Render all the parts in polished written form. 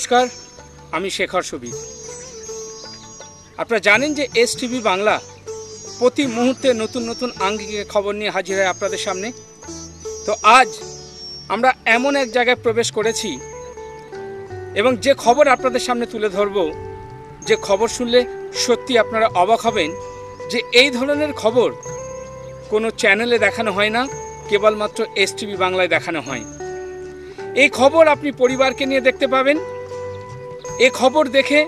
নমস্কার, আমি শেখর সুবীর। আপনারা জানেন যে এস টিভি বাংলা প্রতি মুহূর্তে নতুন নতুন আঙ্গিকে খবর নিয়ে হাজির হয় আপনাদের সামনে। তো আজ আমরা এমন এক জায়গায় প্রবেশ করেছি এবং যে খবর আপনাদের সামনে তুলে ধরব, যে খবর শুনলে সত্যি আপনারা অবাক হবেন যে এই ধরনের খবর কোনো চ্যানেলে দেখানো হয় না, কেবলমাত্র এস টিভি বাংলায় দেখানো হয়। এই খবর আপনি পরিবারকে নিয়ে দেখতে পাবেন। এই খবর দেখে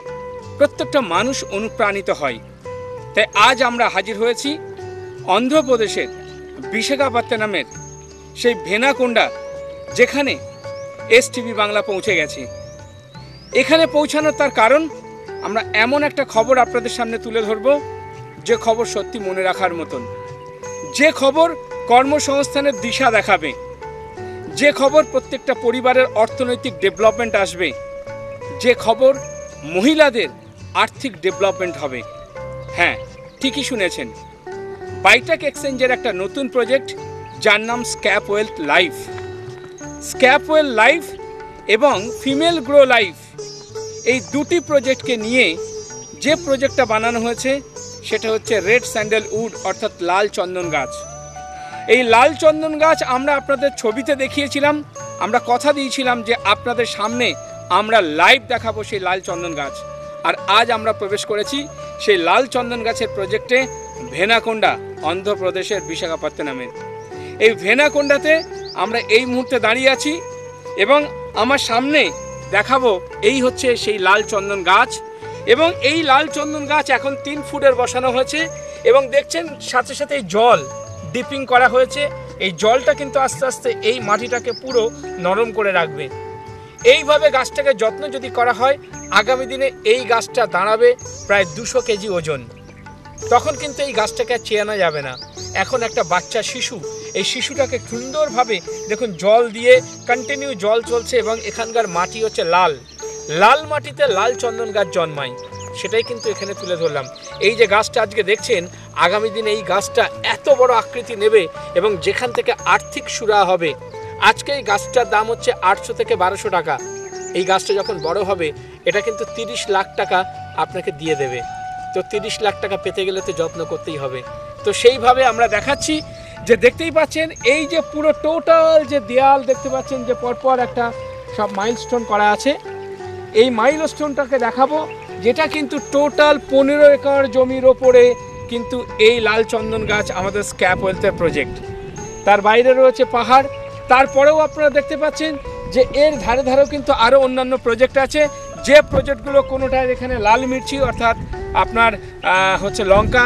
প্রত্যেকটা মানুষ অনুপ্রাণিত হয়। তাই আজ আমরা হাজির হয়েছি অন্ধ্রপ্রদেশের বিশাখাপত্তনমের সেই ভেনাকোন্ডা, যেখানে এস টিভি বাংলা পৌঁছে গেছে। এখানে পৌঁছানোর তার কারণ, আমরা এমন একটা খবর আপনাদের সামনে তুলে ধরব যে খবর সত্যি মনে রাখার মতন, যে খবর কর্মসংস্থানের দিশা দেখাবে, যে খবর প্রত্যেকটা পরিবারের অর্থনৈতিক ডেভেলপমেন্ট আসবে, যে খবর মহিলাদের আর্থিক ডেভেলপমেন্ট হবে। হ্যাঁ, ঠিকই শুনেছেন, বাইটাক এক্সচেঞ্জের একটা নতুন প্রজেক্ট যার নাম স্ক্যাপ ওয়েলথ লাইফ। স্ক্যাপ ওয়েলথ লাইফ এবং ফিমেল গ্রো লাইফ, এই দুটি প্রজেক্টকে নিয়ে যে প্রজেক্টটা বানানো হয়েছে সেটা হচ্ছে রেড স্যান্ডেল উড, অর্থাৎ লাল চন্দন গাছ। এই লাল চন্দন গাছ আমরা আপনাদের ছবিতে দেখিয়েছিলাম, আমরা কথা দিয়েছিলাম যে আপনাদের সামনে আমরা লাইভ দেখাবো সেই লাল চন্দন গাছ। আর আজ আমরা প্রবেশ করেছি সেই লাল চন্দন গাছের প্রজেক্টে ভেনাকোন্ডা, অন্ধ্রপ্রদেশের বিশাখাপত্তনমে। এই ভেনাকোন্ডাতে আমরা এই মুহূর্তে দাঁড়িয়ে আছি এবং আমার সামনে দেখাবো এই হচ্ছে সেই লাল চন্দন গাছ। এবং এই লাল চন্দন গাছ এখন 3 ফুটের বসানো হয়েছে এবং দেখছেন সাথে সাথে জল ডিপিং করা হয়েছে। এই জলটা কিন্তু আস্তে আস্তে এই মাটিটাকে পুরো নরম করে রাখবে। এইভাবে গাছটাকে যত্ন যদি করা হয়, আগামী দিনে এই গাছটা দাঁড়াবে প্রায় 200 কেজি ওজন। তখন কিন্তু এই গাছটাকে আর চেয়ানো যাবে না। এখন একটা বাচ্চা শিশু, এই শিশুটাকে সুন্দরভাবে দেখুন জল দিয়ে কন্টিনিউ জল চলছে এবং এখানকার মাটি হচ্ছে লাল, লাল মাটিতে লাল চন্দন গাছ জন্মায়, সেটাই কিন্তু এখানে তুলে ধরলাম। এই যে গাছটা আজকে দেখছেন, আগামী দিনে এই গাছটা এত বড় আকৃতি নেবে এবং যেখান থেকে আর্থিক সুরাহা হবে। আজকে এই গাছটার দাম হচ্ছে 800 থেকে 1200 টাকা। এই গাছটা যখন বড় হবে এটা কিন্তু 30 লাখ টাকা আপনাকে দিয়ে দেবে। তো 30 লাখ টাকা পেতে গেলে তো যত্ন করতেই হবে। তো সেইভাবে আমরা দেখাচ্ছি যে দেখতেই পাচ্ছেন এই যে পুরো টোটাল যে দেয়াল দেখতে পাচ্ছেন, যে পরপর একটা সব মাইলস্টোন করা আছে। এই মাইলস্টোনটাকে দেখাবো, যেটা কিন্তু টোটাল 15 একর জমির ওপরে কিন্তু এই লাল চন্দন গাছ আমাদের স্ক্যাপ ওয়েলথের প্রজেক্ট। তার বাইরে রয়েছে পাহাড়। তারপরেও আপনারা দেখতে পাচ্ছেন যে এর ধারে ধারেও কিন্তু আরও অন্যান্য প্রজেক্ট আছে, যে প্রজেক্টগুলো কোনোটায় এখানে লাল মির্চি অর্থাৎ আপনার হচ্ছে লঙ্কা,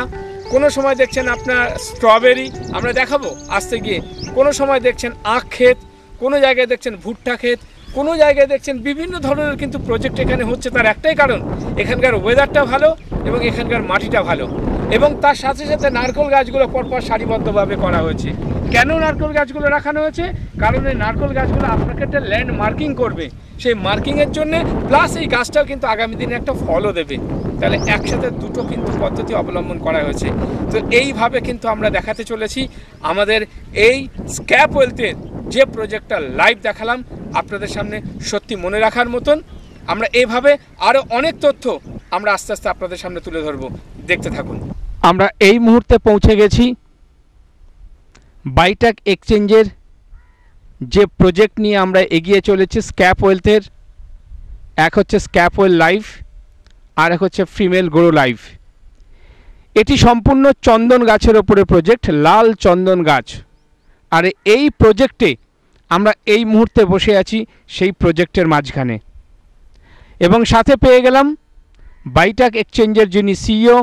কোনো সময় দেখছেন আপনার স্ট্রবেরি, আমরা দেখাবো আসতে গিয়ে, কোনো সময় দেখছেন আখ ক্ষেত, কোনো জায়গায় দেখছেন ভুট্টা ক্ষেত, কোনো জায়গায় দেখছেন বিভিন্ন ধরনের কিন্তু প্রজেক্ট এখানে হচ্ছে। তার একটাই কারণ, এখানকার ওয়েদারটা ভালো এবং এখানকার মাটিটা ভালো। এবং তার সাথে সাথে নারকেল গাছগুলো পরপর সারিবদ্ধভাবে করা হয়েছে। কেন নারকেল গাছগুলো রাখানো হয়েছে? কারণ এই নারকেল গাছগুলো আপনাকে একটা ল্যান্ড মার্কিং করবে, সেই মার্কিংয়ের জন্যে, প্লাস এই গাছটাও কিন্তু আগামী দিনে একটা ফলও দেবে। তাহলে একসাথে দুটো কিন্তু পদ্ধতি অবলম্বন করা হয়েছে। তো এইভাবে কিন্তু আমরা দেখাতে চলেছি আমাদের এই স্ক্যাপ ওয়েলথের যে প্রজেক্টটা লাইভ দেখালাম আপনাদের সামনে, সত্যি মনে রাখার মতন। আমরা এইভাবে আরও অনেক তথ্য আমরা আস্তে আস্তে আপনাদের সামনে তুলে ধরবো, দেখতে থাকুন। আমরা এই মুহূর্তে পৌঁছে গেছি বাইটাক এক্সচেঞ্জের যে প্রজেক্ট নিয়ে আমরা এগিয়ে চলেছি স্ক্যাপ ওয়েলথের। এক হচ্ছে স্ক্যাপ ওয়েল লাইফ আর এক হচ্ছে ফিমেল গ্রো লাইফ। এটি সম্পূর্ণ চন্দন গাছের ওপরে প্রজেক্ট, লাল চন্দন গাছ। আর এই প্রজেক্টে আমরা এই মুহূর্তে বসে আছি সেই প্রজেক্টের মাঝখানে এবং সাথে পেয়ে গেলাম বাইটাক এক্সচেঞ্জের যিনি সিইও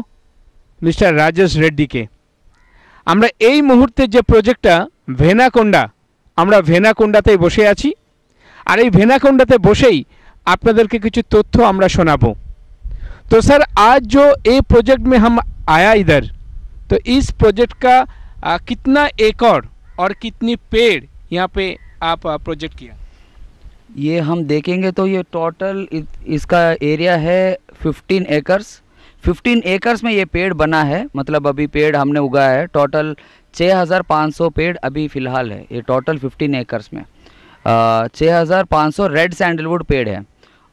মিস্টার রাজেশ রেড্ডিকে। আমরা এই মুহূর্তে যে প্রজেক্টটা ভেনাকোন্ডা, আমরা ভেনাকোন্ডাতেই বসে আছি। আর এই ভেনাকোন্ডাতে বসেই আপনাদেরকে কিছু তথ্য আমরা শোনাবো। तो सर आज जो ये प्रोजेक्ट में हम आया इधर, तो इस प्रोजेक्ट का कितना एकड़ और कितनी पेड़ यहाँ पे आप प्रोजेक्ट किया? ये हम देखेंगे तो ये टोटल इसका एरिया है 15 एकर्स। 15 एकर्स में ये पेड़ बना है, मतलब अभी पेड़ हमने उगाया है। टोटल 6500 पेड़ अभी फ़िलहाल है। ये टोटल 15 एकर्स में 6500 रेड सैंडलवुड पेड़ है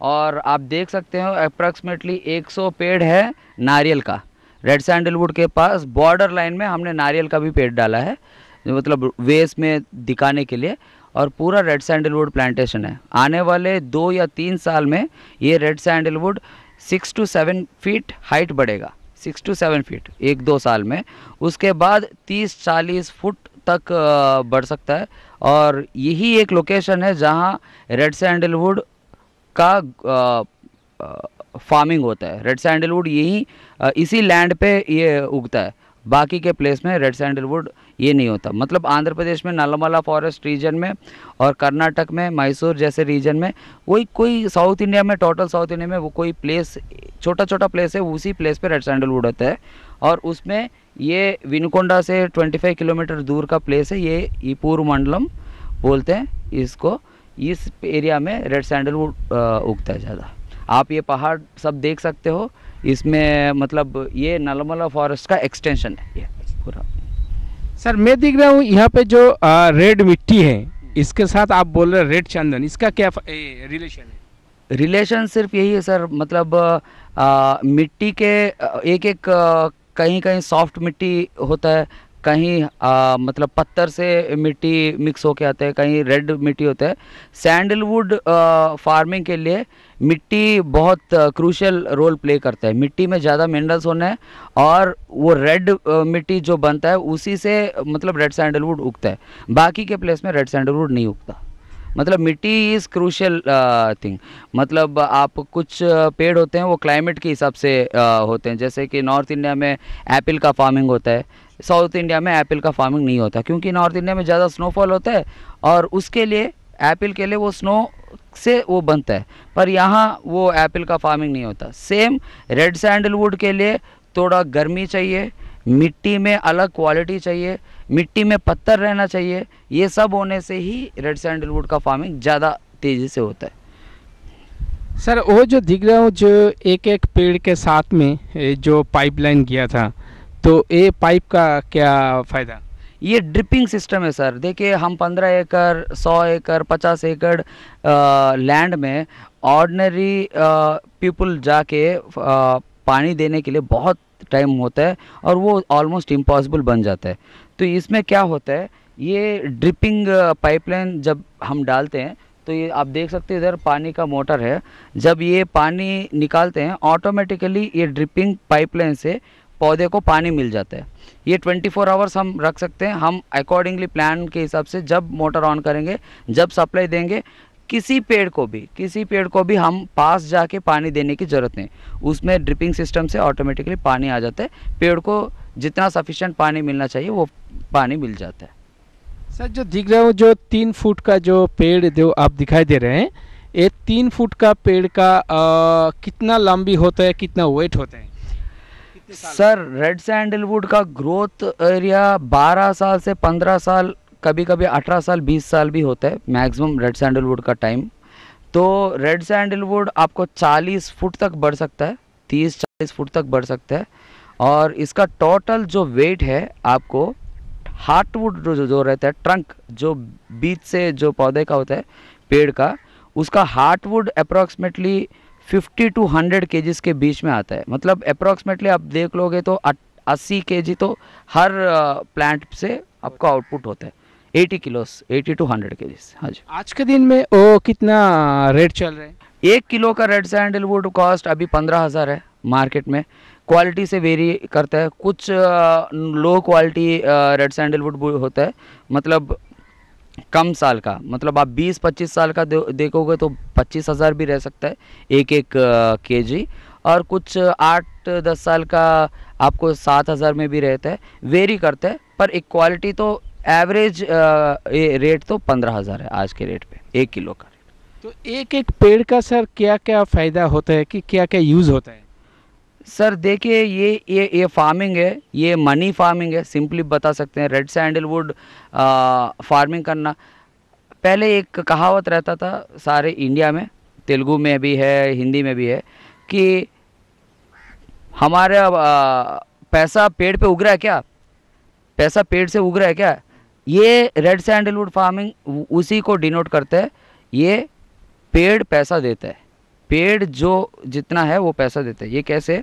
और आप देख सकते हो अप्रॉक्सीमेटली 100 पेड़ है नारियल का। रेड सैंडलवुड के पास बॉर्डर लाइन में हमने नारियल का भी पेड़ डाला है, मतलब वेस में दिखाने के लिए, और पूरा रेड सैंडलवुड प्लांटेशन है। आने वाले 2 या 3 साल में ये red sandalwood 6 to 7 feet height बढ़ेगा, 6 to 7 फीट 1-2 साल में। उसके बाद 30-40 फुट तक बढ़ सकता है। और यही एक लोकेशन है जहाँ रेड सैंडलवुड का फार्मिंग होता है। रेड सैंडलवुड यही इसी लैंड पे ये उगता है, बाकी के प्लेस में रेड सैंडलवुड ये नहीं होता। मतलब आंध्र प्रदेश में नलमला फॉरेस्ट रीजन में और कर्नाटक में मैसूर जैसे रीजन में, वही कोई साउथ इंडिया में, टोटल साउथ इंडिया में वो कोई प्लेस, छोटा छोटा प्लेस है, उसी प्लेस पे रेड सैंडलवुड होता है। और उसमें ये विनुकोंडा से 25 किलोमीटर दूर का प्लेस है, ये ईपूर मंडलम बोलते हैं इसको। इस एरिया में रेड सैंडलवुड उगता है ज़्यादा। आप ये पहाड़ सब देख सकते हो, इसमें मतलब ये नलमला फॉरेस्ट का एक्सटेंशन है ये पूरा। सर मैं देख रहा हूँ यहाँ पे जो रेड मिट्टी है, इसके साथ आप बोल रहे रेड चंदन, इसका क्या रिलेशन है? रिलेशन सिर्फ यही है सर, मतलब मिट्टी के एक एक कहीं कहीं सॉफ्ट मिट्टी होता है, कहीं मतलब पत्थर से मिट्टी मिक्स होके आता है, कहीं रेड मिट्टी होता है। सैंडलवुड फार्मिंग के लिए मिट्टी बहुत क्रूशियल रोल प्ले करता है। मिट्टी में ज़्यादा मिनरल्स होना है और वो रेड मिट्टी जो बनता है उसी से मतलब रेड सैंडलवुड उगता है। बाकी के प्लेस में रेड सैंडलवुड नहीं उगता। मतलब मिट्टी इज़ क्रूशियल थिंग। मतलब आप कुछ पेड़ होते हैं वो क्लाइमेट के हिसाब से होते हैं, जैसे कि नॉर्थ इंडिया में एप्पल का फार्मिंग होता है, साउथ इंडिया में एप्पल का फार्मिंग नहीं होता, क्योंकि नॉर्थ इंडिया में ज़्यादा स्नोफॉल होता है और उसके लिए एप्पल के लिए वो स्नो से वो बनता है, पर यहाँ वो एप्पल का फार्मिंग नहीं होता। सेम रेड सैंडलवुड के लिए थोड़ा गर्मी चाहिए, मिट्टी में अलग क्वालिटी चाहिए, मिट्टी में पत्थर रहना चाहिए, ये सब होने से ही रेड सैंडलवुड का फार्मिंग ज़्यादा तेज़ी से होता है। सर वो जो दिख रहा हूँ, जो एक एक पेड़ के साथ में जो पाइपलाइन किया था, तो ये पाइप का क्या फ़ायदा? ये ड्रिपिंग सिस्टम है सर। देखिए हम 15 एकड़ 100 एकड़ 50 एकड़ लैंड में ऑर्डिनरी पीपल जाके पानी देने के लिए बहुत टाइम होता है और वो ऑलमोस्ट इम्पॉसिबल बन जाता है। तो इसमें क्या होता है, ये ड्रिपिंग पाइपलाइन जब हम डालते हैं तो ये आप देख सकते हैं इधर पानी का मोटर है, जब ये पानी निकालते हैं ऑटोमेटिकली ये ड्रिपिंग पाइपलाइन से पौधे को पानी मिल जाता है। ये 24 आवर्स हम रख सकते हैं। हम अकॉर्डिंगली प्लान के हिसाब से जब मोटर ऑन करेंगे, जब सप्लाई देंगे, किसी पेड़ को भी हम पास जाके पानी देने की ज़रूरत नहीं, उसमें ड्रिपिंग सिस्टम से ऑटोमेटिकली पानी आ जाता है। पेड़ को जितना सफिशिएंट पानी मिलना चाहिए वो पानी मिल जाता है। सर जो दिख रहा हूँ, जो 3 फुट का जो पेड़ जो आप दिखाई दे रहे हैं, ये 3 फुट का पेड़ का कितना लंबी होता है, कितना वेट होता है? सर रेड सैंडलवुड का ग्रोथ एरिया 12 साल से 15 साल, कभी कभी 18 साल 20 साल भी होता है मैक्सिमम रेड सैंडलवुड का टाइम। तो रेड सैंडलवुड आपको 40 फुट तक बढ़ सकता है, 30-40 फुट तक बढ़ सकता है। और इसका टोटल जो वेट है, आपको हार्टवुड जो रहता है, ट्रंक जो बीच से जो पौधे का होता है पेड़ का, उसका हार्टवुड अप्रॉक्सीमेटली 50 to 100 केजीज के बीच में आता है। मतलब अप्रॉक्सीमेटली आप देख लोगे तो 80 केजी तो हर प्लांट से आपको आउटपुट होता है। 80 किलोस 80 to 100 केजीज। हाँ जी। आज के दिन में वो कितना रेट चल रहा है? 1 किलो का रेड सैंडलवुड कॉस्ट अभी 15,000 है मार्केट में। क्वालिटी से वेरी करता है, कुछ लो क्वालिटी रेड सैंडलवुड होता है, मतलब कम साल का, मतलब आप 20-25 साल का देखोगे तो 25,000 भी रह सकता है एक केजी, और कुछ 8-10 साल का आपको 7,000 में भी रहता है, वेरी करता है। पर एक क्वालिटी तो एवरेज रेट तो 15,000 है आज के रेट पे 1 किलो का। तो एक एक पेड़ का सर क्या क्या फ़ायदा होता है, कि क्या क्या यूज़ होता है? सर देखिए ये फार्मिंग है, ये मनी फार्मिंग है, सिंपली बता सकते हैं। रेड सैंडलवुड फार्मिंग करना, पहले एक कहावत रहता था सारे इंडिया में, तेलुगु में भी है, हिंदी में भी है, कि हमारा पैसा पेड़ पे उग रहा है क्या, पैसा पेड़ से उग रहा है क्या। ये रेड सैंडलवुड फार्मिंग उसी को डिनोट करता है, ये पेड़ पैसा देता है। पेड़ जो जितना है वो पैसा देते हैं। ये कैसे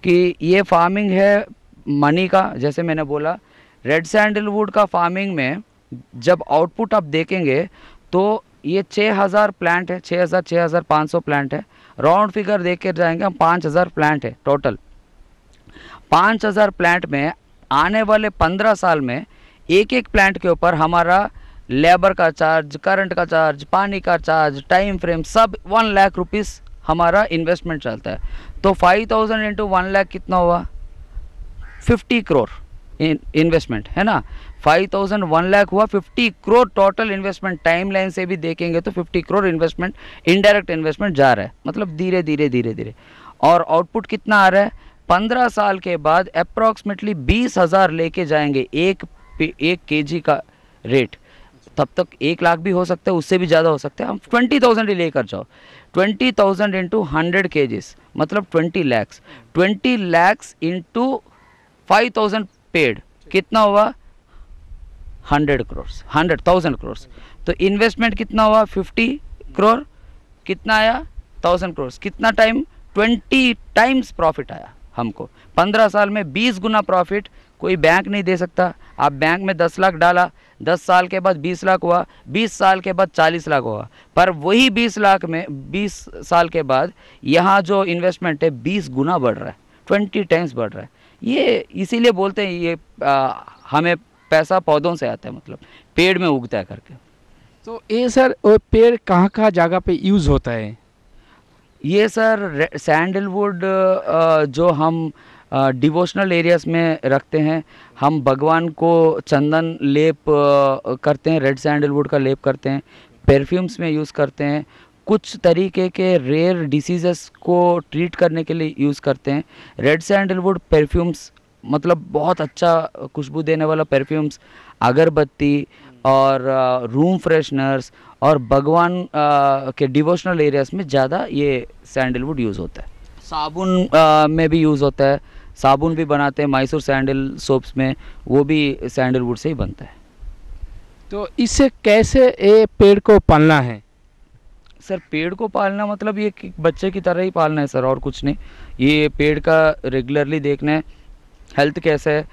कि ये फार्मिंग है मनी का, जैसे मैंने बोला रेड सैंडलवुड का फार्मिंग में जब आउटपुट आप देखेंगे तो ये 6000 प्लांट है, 6500 प्लांट है, राउंड फिगर देख कर जाएंगे हम 5000 प्लांट है टोटल। 5000 प्लांट में आने वाले 15 साल में एक एक प्लांट के ऊपर हमारा लेबर का चार्ज, करंट का चार्ज, पानी का चार्ज, टाइम फ्रेम सब 1 लाख रुपीस हमारा इन्वेस्टमेंट चलता है। तो 5000 इंटू 1 लाख कितना हुआ? 50 करोड़ इन्वेस्टमेंट है ना। 5000 1 लाख हुआ, 50 crore total investment. Time line से भी देखेंगे तो 50 करोड़ इन्वेस्टमेंट, इनडायरेक्ट इन्वेस्टमेंट जा रहा है, मतलब धीरे धीरे धीरे धीरे। और आउटपुट कितना आ रहा है? 15 साल के बाद अप्रॉक्सीमेटली 20,000 लेके जाएंगे एक केजी का रेट। तब तक 1 लाख भी हो सकता है, उससे भी ज़्यादा हो सकता है। हम 20,000 ही लेकर जाओ, 20,000 इंटू 100 केजीज मतलब 20 लैक्स, 20 लैक्स इंटू 5,000 पेड़ कितना हुआ? 100 करोड़, 100,000 करोड़। तो इन्वेस्टमेंट कितना हुआ? 50 करोड़। कितना आया? 1000 करोड़। कितना टाइम? 20 टाइम्स प्रॉफिट आया हमको। 15 साल में 20 गुना प्रॉफिट कोई बैंक नहीं दे सकता। आप बैंक में 10 लाख डाला, 10 साल के बाद 20 लाख हुआ, 20 साल के बाद 40 लाख हुआ। पर वही 20 लाख में 20 साल के बाद यहाँ जो इन्वेस्टमेंट है 20 गुना बढ़ रहा है, 20 टाइम्स बढ़ रहा है। ये इसीलिए बोलते हैं ये हमें पैसा पौधों से आता है, मतलब पेड़ में उगता है करके। तो ये सर वो पेड़ कहाँ कहाँ जगह पे यूज़ होता है? ये सर सैंडलवुड जो हम डिवोशनल एरियाज़ में रखते हैं, हम भगवान को चंदन लेप करते हैं, रेड सैंडलवुड का लेप करते हैं, परफ्यूम्स में यूज़ करते हैं, कुछ तरीके के रेयर डिसीज़ेस को ट्रीट करने के लिए यूज़ करते हैं। रेड सैंडलवुड परफ्यूम्स मतलब बहुत अच्छा खुशबू देने वाला परफ्यूम्स, अगरबत्ती और रूम फ्रेशनर्स और भगवान के डिवोशनल एरियाज़ में ज़्यादा ये सैंडलवुड यूज़ होता है। साबुन में भी यूज़ होता है, साबुन भी बनाते हैं मैसूर सैंडल सोप्स में, वो भी सैंडलवुड से ही बनता है। तो इससे कैसे ये पेड़ को पालना है? सर पेड़ को पालना मतलब ये बच्चे की तरह ही पालना है सर, और कुछ नहीं। ये पेड़ का रेगुलरली देखना है हेल्थ कैसा है,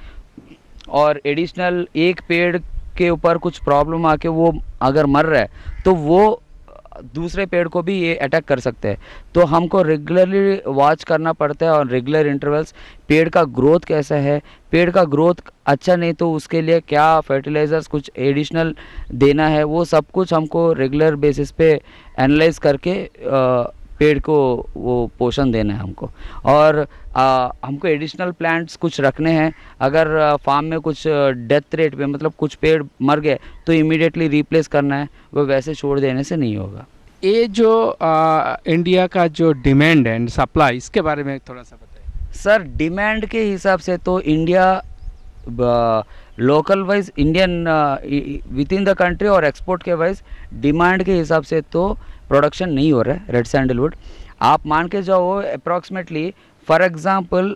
और एडिशनल एक पेड़ के ऊपर कुछ प्रॉब्लम आके वो अगर मर रहा है तो वो दूसरे पेड़ को भी ये अटैक कर सकते हैं। तो हमको रेगुलरली वॉच करना पड़ता है और रेगुलर इंटरवल्स पेड़ का ग्रोथ कैसा है। पेड़ का ग्रोथ अच्छा नहीं तो उसके लिए क्या फर्टिलाइज़र्स कुछ एडिशनल देना है, वो सब कुछ हमको रेगुलर बेसिस पे एनालाइज करके पेड़ को वो पोषण देना है हमको। और हमको एडिशनल प्लांट्स कुछ रखने हैं। अगर फार्म में कुछ डेथ रेट पे मतलब कुछ पेड़ मर गए तो इमीडिएटली रिप्लेस करना है, वो वैसे छोड़ देने से नहीं होगा। ये जो इंडिया का जो डिमांड एंड सप्लाई, इसके बारे में थोड़ा सा बताइए। सर डिमांड के हिसाब से तो India local wise Indian with in the country और एक्सपोर्ट के वाइज डिमांड के हिसाब से तो प्रोडक्शन नहीं हो रहा है रेड सैंडलवुड। आप मान के जाओ अप्रॉक्सीमेटली फॉर एग्जांपल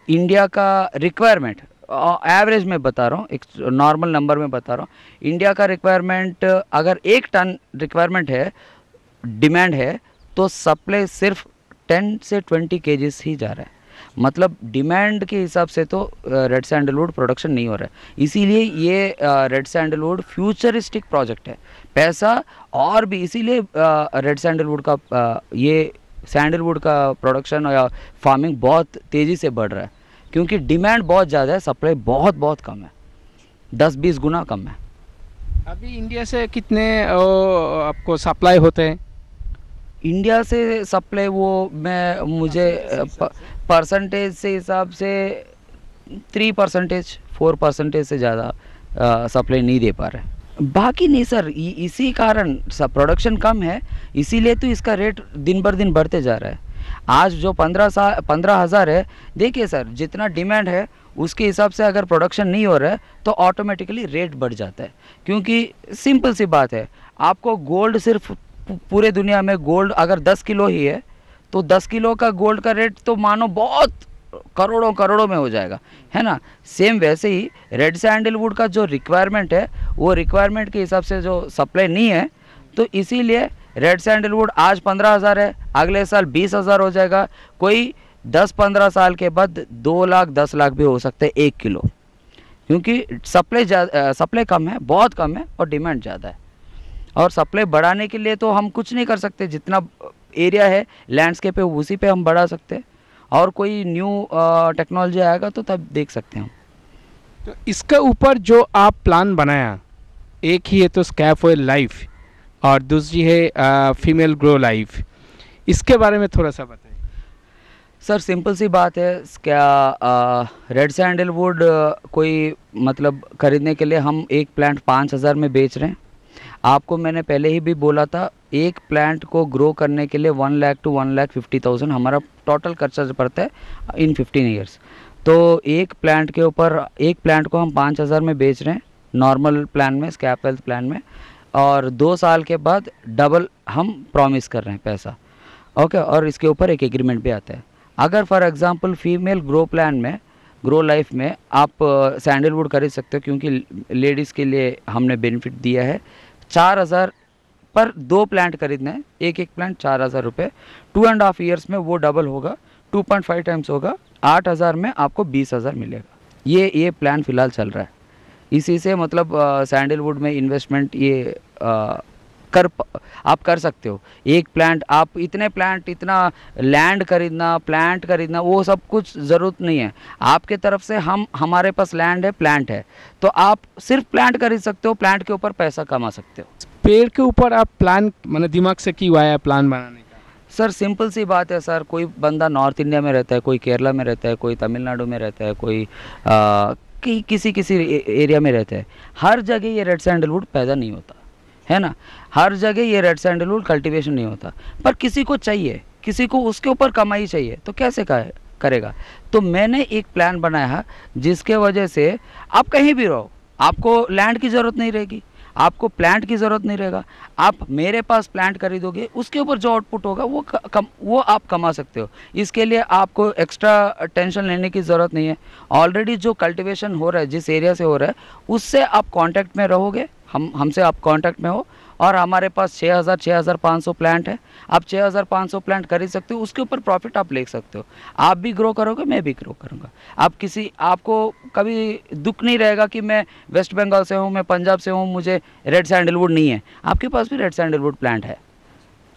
इंडिया का रिक्वायरमेंट एवरेज में बता रहा हूँ, एक नॉर्मल नंबर में बता रहा हूँ, इंडिया का रिक्वायरमेंट अगर 1 टन रिक्वायरमेंट है, डिमांड है, तो सप्लाई सिर्फ 10 से 20 केजीज ही जा रहा है। मतलब डिमांड के हिसाब से तो रेड सैंडलवुड प्रोडक्शन नहीं हो रहा है। इसीलिए ये रेड सैंडलवुड फ्यूचरिस्टिक प्रोजेक्ट है, पैसा और भी, इसीलिए रेड सैंडलवुड का ये सैंडलवुड का प्रोडक्शन या फार्मिंग बहुत तेज़ी से बढ़ रहा है, क्योंकि डिमांड बहुत ज़्यादा है, सप्लाई बहुत बहुत कम है, 10-20 गुना कम है। अभी इंडिया से कितने आपको सप्लाई होते हैं? इंडिया से सप्लाई वो मुझे परसेंटेज से हिसाब से 3%, 4% से ज़्यादा सप्लाई नहीं दे पा रहे। बाकी नहीं सर, इसी कारण प्रोडक्शन कम है, इसीलिए तो इसका रेट दिन बर दिन बढ़ते जा रहा है। आज जो 15,000 है, देखिए सर जितना डिमांड है उसके हिसाब से अगर प्रोडक्शन नहीं हो रहा है तो ऑटोमेटिकली रेट बढ़ जाता है। क्योंकि सिंपल सी बात है, आपको गोल्ड सिर्फ पूरे दुनिया में गोल्ड अगर 10 किलो ही है तो 10 किलो का गोल्ड का रेट तो मानो बहुत करोड़ों करोड़ों में हो जाएगा, है ना। सेम वैसे ही रेड सैंडलवुड का जो रिक्वायरमेंट है वो रिक्वायरमेंट के हिसाब से जो सप्लाई नहीं है, तो इसीलिए रेड सैंडलवुड आज 15,000 है, अगले साल 20,000 हो जाएगा, कोई 10-15 साल के बाद 2 लाख 10 लाख भी हो सकते हैं 1 किलो, क्योंकि सप्लाई कम है, बहुत कम है, और डिमांड ज़्यादा है। और सप्लाई बढ़ाने के लिए तो हम कुछ नहीं कर सकते, जितना एरिया है लैंडस्केप है उसी पे हम बढ़ा सकते हैं, और कोई न्यू टेक्नोलॉजी आएगा तो तब देख सकते हैं हम। तो इसके ऊपर जो आप प्लान बनाया, एक ही है तो स्कैप ऑयल लाइफ और दूसरी है फीमेल ग्रो लाइफ, इसके बारे में थोड़ा सा बताइए। सर सिंपल सी बात है, क्या रेड सैंडलवुड कोई मतलब खरीदने के लिए हम एक प्लांट 5,000 में बेच रहे हैं। आपको मैंने पहले ही भी बोला था, एक प्लांट को ग्रो करने के लिए 1 लाख to 1,50,000 हमारा टोटल खर्चा पड़ता है इन 15 ईयर्स। तो एक प्लांट के ऊपर, एक प्लांट को हम 5,000 में बेच रहे हैं नॉर्मल प्लान में, स्कैप हेल्थ प्लान में, और 2 साल के बाद डबल हम प्रॉमिस कर रहे हैं पैसा, ओके। और इसके ऊपर एक एग्रीमेंट भी आता है। अगर for example female grow plan में, ग्रो लाइफ में आप सैंडलवुड खरीद सकते हो, क्योंकि लेडीज़ के लिए हमने बेनिफिट दिया है। 4,000 पर 2 प्लांट खरीदना है, एक प्लांट 4,000 रुपये, 2.5 ईयर्स में वो डबल होगा, 2.5 टाइम्स होगा, 8,000 में आपको 20,000 मिलेगा। ये प्लान फ़िलहाल चल रहा है। इसी से मतलब सैंडलवुड में इन्वेस्टमेंट ये आप कर सकते हो। एक प्लांट, आप इतने प्लांट, इतना लैंड खरीदना, प्लांट खरीदना, वो सब कुछ ज़रूरत नहीं है। आपके तरफ से हमारे पास लैंड है, प्लांट है, तो आप सिर्फ प्लांट खरीद सकते हो, प्लांट के ऊपर पैसा कमा सकते हो। पेड़ के ऊपर आप प्लान मैंने दिमाग से क्यों आया प्लान बनाने का? सर सिंपल सी बात है सर, कोई बंदा नॉर्थ इंडिया में रहता है, कोई केरला में रहता है, कोई तमिलनाडु में रहता है, कोई किसी एरिया में रहता है, हर जगह ये रेड सैंडलवुड पैदा नहीं होता है ना, हर जगह ये रेड सैंडलवुड कल्टीवेशन नहीं होता, पर किसी को चाहिए, किसी को उसके ऊपर कमाई चाहिए, तो कैसे करेगा। तो मैंने एक प्लान बनाया है जिसके वजह से आप कहीं भी रहो, आपको लैंड की ज़रूरत नहीं रहेगी, आपको प्लांट की ज़रूरत नहीं रहेगा, आप मेरे पास प्लांट खरीदोगे, उसके ऊपर जो आउटपुट होगा वो आप कमा सकते हो। इसके लिए आपको एक्स्ट्रा टेंशन लेने की ज़रूरत नहीं है। ऑलरेडी जो कल्टीवेशन हो रहा है, जिस एरिया से हो रहा है, उससे आप कांटेक्ट में रहोगे, हमसे आप कांटेक्ट में हो, और हमारे पास 6,500 प्लांट है। आप 6,500 प्लांट खरीद सकते हो, उसके ऊपर प्रॉफिट आप ले सकते हो। आप भी ग्रो करोगे, मैं भी ग्रो करूँगा। आपको कभी दुख नहीं रहेगा कि मैं वेस्ट बंगाल से हूँ, मैं पंजाब से हूँ, मुझे रेड सैंडलवुड नहीं है, आपके पास भी रेड सैंडलवुड प्लांट है।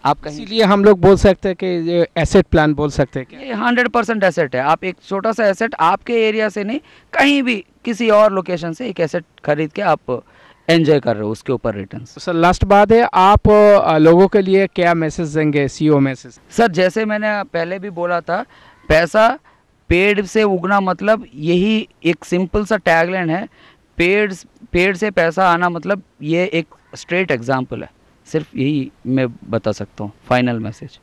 आप कहीं, इसीलिए हम लोग बोल सकते हैं कि ये एसेट प्लान बोल सकते हैं। ये 100% एसेट है। आप एक छोटा सा एसेट, आपके एरिया से नहीं, कहीं भी किसी और लोकेशन से एक एसेट खरीद के आप एंजॉय कर रहे हो, उसके ऊपर रिटर्न्स। सर लास्ट बात है, आप लोगों के लिए क्या मैसेज देंगे, सीओ मैसेज? सर जैसे मैंने पहले भी बोला था, पैसा पेड़ से उगना, मतलब यही एक सिंपल सा टैगलाइन है। पेड़ से पैसा आना, मतलब ये एक स्ट्रेट एग्जाम्पल है, सिर्फ यही मैं बता सकता हूँ फाइनल मैसेज।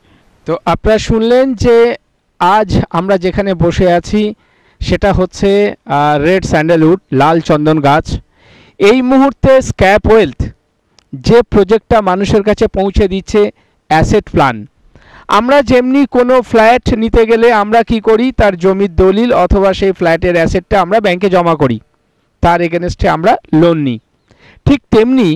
तो আপনারা শুনলেন যে আজ আমরা যেখানে বসে আছি সেটা হচ্ছে রেড স্যান্ডেলউড, লাল চন্দন গাছ। এই মুহূর্তে স্ক্যাপ ওয়েলথ যে প্রজেক্টটা মানুষের কাছে পৌঁছে দিচ্ছে অ্যাসেট প্ল্যান। আমরা যেমনি কোনো ফ্ল্যাট নিতে গেলে আমরা কি করি, তার জমির দলিল অথবা সেই ফ্ল্যাটের অ্যাসেটটা আমরা ব্যাংকে জমা করি, তার এগেনস্টে আমরা লোন নিই। ঠিক তেমনি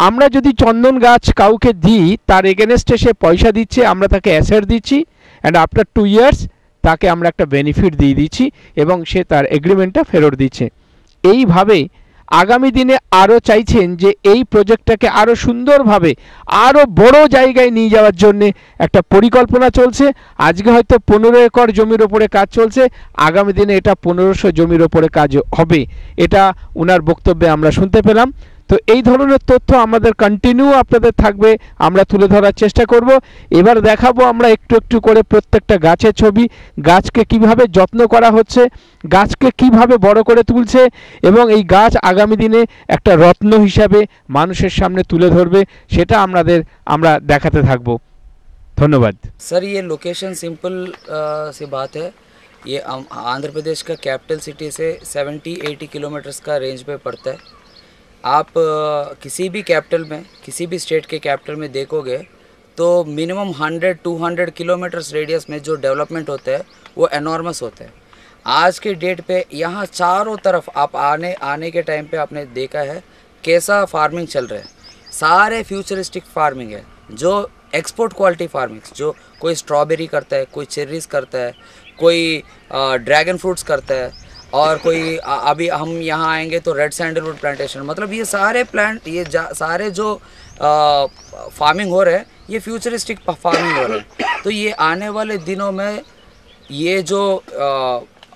আমরা যদি চন্দন গাছ কাউকে দিই, তার এগেনস্টে সে পয়সা দিচ্ছে, আমরা তাকে অ্যাসেট দিচ্ছি, অ্যান্ড আফটার 2 ইয়ার্স তাকে আমরা একটা বেনিফিট দিয়ে দিচ্ছি এবং সে তার এগ্রিমেন্টটা ফেরত দিচ্ছে। এইভাবে আগামী দিনে আরও চাইছেন যে এই প্রজেক্টটাকে আরও সুন্দরভাবে আরও বড় জায়গায় নিয়ে যাওয়ার জন্যে একটা পরিকল্পনা চলছে। আজকে হয়তো 15 একর জমির ওপরে কাজ চলছে, আগামী দিনে এটা 1500 জমির ওপরে কাজ হবে, এটা ওনার বক্তব্যে আমরা শুনতে পেলাম। তো এই ধরনের তথ্য আমাদের কন্টিনিউ আপনাদের থাকবে, আমরা তুলে ধরার চেষ্টা করব। এবার দেখাবো আমরা একটু একটু করে প্রত্যেকটা গাছের ছবি, গাছকে কিভাবে যত্ন করা হচ্ছে, গাছকে কিভাবে বড় করে তুলছে, এবং এই গাছ আগামী দিনে একটা রত্ন হিসাবে মানুষের সামনে তুলে ধরবে, সেটা আমরা দেখাতে থাকব। ধন্যবাদ। सर ये लोकेशन सिंपल सी बात है, ये आंध्र प्रदेश का कैपिटल सिटी से 70-80 किलोमीटर्स का रेंज पे पड़ता है। आप किसी भी कैपिटल में, किसी भी स्टेट के कैपिटल में देखोगे तो मिनिमम 100-200 किलोमीटर्स रेडियस में जो डेवलपमेंट होता है वो एनॉर्मस होता है। आज के डेट पे यहाँ चारों तरफ आप आने के टाइम पे आपने देखा है कैसा फार्मिंग चल रहा है, सारे फ्यूचरिस्टिक फार्मिंग है। जो एक्सपोर्ट क्वालिटी फार्मिंग्स, जो कोई स्ट्रॉबेरी करता है, कोई चेरीज करता है, कोई ड्रैगन फ्रूट्स करता है, और कोई अभी हम यहाँ आएंगे तो रेड सैंडलवुड प्लांटेशन, मतलब ये सारे प्लांट, ये सारे जो फार्मिंग हो रहे हैं ये फ्यूचरिस्टिक फार्मिंग हो रहे हैं। तो ये आने वाले दिनों में ये जो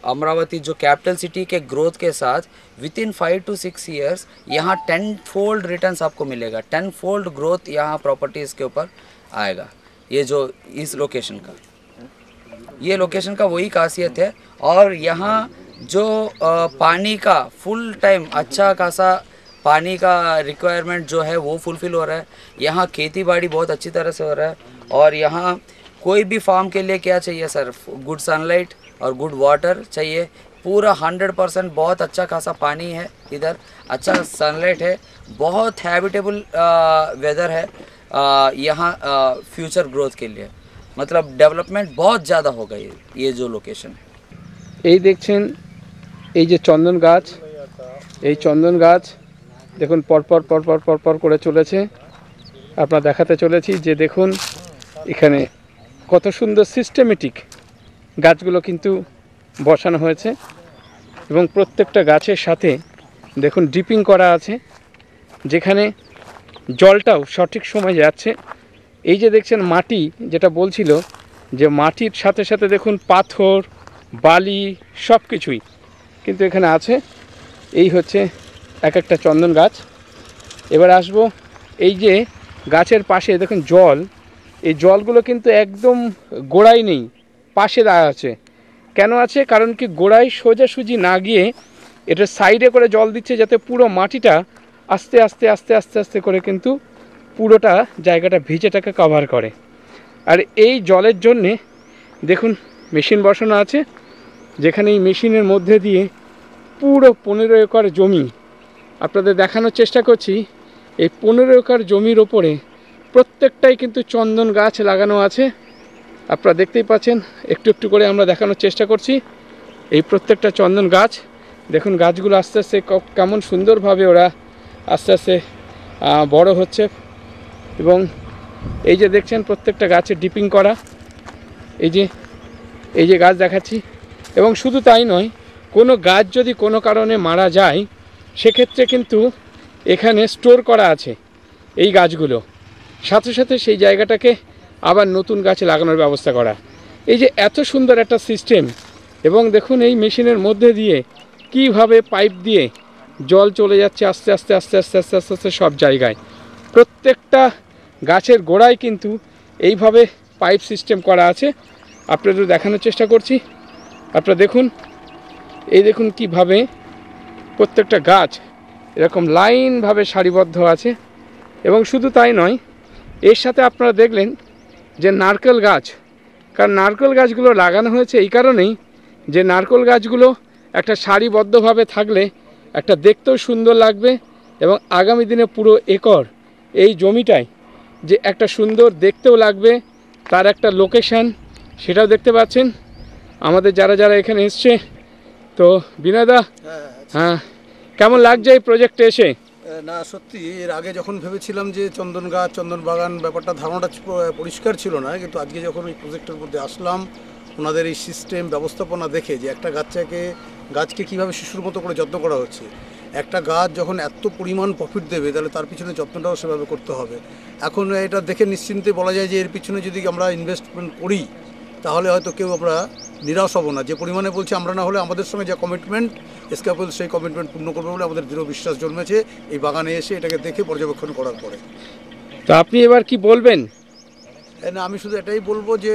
अमरावती जो कैपिटल सिटी के ग्रोथ के साथ विद इन 5 to 6 ईयर्स यहाँ 10-fold रिटर्न्स आपको मिलेगा, 10-fold ग्रोथ यहाँ प्रॉपर्टीज़ के ऊपर आएगा। ये जो इस लोकेशन का, ये लोकेशन का वही खासियत है। और यहाँ जो पानी का फुल टाइम अच्छा खासा पानी का रिक्वायरमेंट जो है वो फुलफ़िल हो रहा है। यहाँ खेती बाड़ी बहुत अच्छी तरह से हो रहा है। और यहाँ कोई भी फार्म के लिए क्या चाहिए सर, गुड सनलाइट और गुड वाटर चाहिए। पूरा 100% बहुत अच्छा खासा पानी है इधर, अच्छा सनलाइट है, बहुत हैबिटेबल वेदर है यहाँ फ्यूचर ग्रोथ के लिए। मतलब डेवलपमेंट बहुत ज़्यादा होगा ये जो लोकेशन है। এই দেখছেন এই যে চন্দন গাছ, এই চন্দন গাছ দেখুন পরপর পরপর পরপর করে চলেছে। আপনারা দেখাতে চলেছি যে দেখুন এখানে কত সুন্দর সিস্টেমেটিক গাছগুলো কিন্তু বসানো হয়েছে এবং প্রত্যেকটা গাছের সাথে দেখুন ডিপিং করা আছে, যেখানে জলটাও সঠিক সময় যাচ্ছে। এই যে দেখছেন মাটি, যেটা বলছিল যে মাটির সাথে সাথে দেখুন পাথর বালি সব কিছুই কিন্তু এখানে আছে। এই হচ্ছে এক একটা চন্দন গাছ। এবার আসবো এই যে গাছের পাশে দেখুন জল, এই জলগুলো কিন্তু একদম গোড়ায় নেই, পাশে দাঁড়া আছে। কেন আছে? কারণ কি গোড়ায় সোজাসুজি না গিয়ে এটা সাইডে করে জল দিচ্ছে, যাতে পুরো মাটিটা আস্তে আস্তে আস্তে আস্তে আস্তে করে কিন্তু পুরোটা জায়গাটা ভিজেটাকে কভার করে। আর এই জলের জন্যে দেখুন মেশিন বসানো আছে, যেখানে এই মেশিনের মধ্যে দিয়ে পুরো 15 একর জমি আপনাদের দেখানোর চেষ্টা করছি। এই 15 একর জমির ওপরে প্রত্যেকটাই কিন্তু চন্দন গাছ লাগানো আছে। আপনারা দেখতেই পাচ্ছেন, একটু একটু করে আমরা দেখানোর চেষ্টা করছি। এই প্রত্যেকটা চন্দন গাছ দেখুন, গাছগুলো আস্তে আস্তে কেমন সুন্দরভাবে ওরা আস্তে আস্তে বড় হচ্ছে। এবং এই যে দেখছেন প্রত্যেকটা গাছে ডিপিং করা, এই যে গাছ দেখাচ্ছি। এবং শুধু তাই নয়, কোনো গাছ যদি কোনো কারণে মারা যায় সেক্ষেত্রে কিন্তু এখানে স্টোর করা আছে এই গাছগুলো, সাথে সাথে সেই জায়গাটাকে আবার নতুন গাছ লাগানোর ব্যবস্থা করা। এই যে এত সুন্দর একটা সিস্টেম, এবং দেখুন এই মেশিনের মধ্যে দিয়ে কিভাবে পাইপ দিয়ে জল চলে যাচ্ছে আস্তে আস্তে আস্তে আস্তে আস্তে আস্তে আস্তে সব জায়গায়। প্রত্যেকটা গাছের গোড়ায় কিন্তু এইভাবে পাইপ সিস্টেম করা আছে। আপনাদের দেখানোর চেষ্টা করছি। আপনারা দেখুন, এই দেখুন কিভাবে প্রত্যেকটা গাছ এরকম লাইনভাবে সারিবদ্ধ আছে। এবং শুধু তাই নয়, এর সাথে আপনারা দেখলেন যে নারকেল গাছ, কারণ নারকেল গাছগুলো লাগানো হয়েছে এই কারণেই যে নারকেল গাছগুলো একটা সারিবদ্ধভাবে থাকলে একটা দেখতেও সুন্দর লাগবে, এবং আগামী দিনে পুরো একর এই জমিটায় যে একটা সুন্দর দেখতেও লাগবে, তার একটা লোকেশান সেটাও দেখতে পাচ্ছেন। আমাদের যারা যারা এখানে এসছে, তো বিনয়দা, হ্যাঁ কেমন লাগছে এই প্রজেক্টে এসে? না সত্যি, এর আগে যখন ভেবেছিলাম যে চন্দন গাছ, চন্দন বাগান, ব্যাপারটা ধারণাটা পরিষ্কার ছিল না, কিন্তু আজকে যখন এই প্রজেক্টের মধ্যে আসলাম, ওনাদের এই সিস্টেম ব্যবস্থাপনা দেখে যে একটা গাছকে কীভাবে শিশুর মতো করে যত্ন করা হচ্ছে। একটা গাছ যখন এত পরিমাণ প্রফিট দেবে তাহলে তার পিছনে যত্নটাও সেভাবে করতে হবে। এখন এটা দেখে নিশ্চিন্তে বলা যায় যে এর পিছনে যদি আমরা ইনভেস্টমেন্ট করি তাহলে হয়তো কেউ আমরা নিরাশ হব না। যে পরিমাণে বলছি আমরা, না হলে আমাদের সঙ্গে যে কমিটমেন্ট এসকেপল, সেই কমিটমেন্ট পূর্ণ করবে বলে আমাদের দৃঢ় বিশ্বাস জন্মেছে এই বাগানে এসে এটাকে দেখে পর্যবেক্ষণ করার পরে। তো আপনি এবার কি বলবেন? না, আমি শুধু এটাই বলবো যে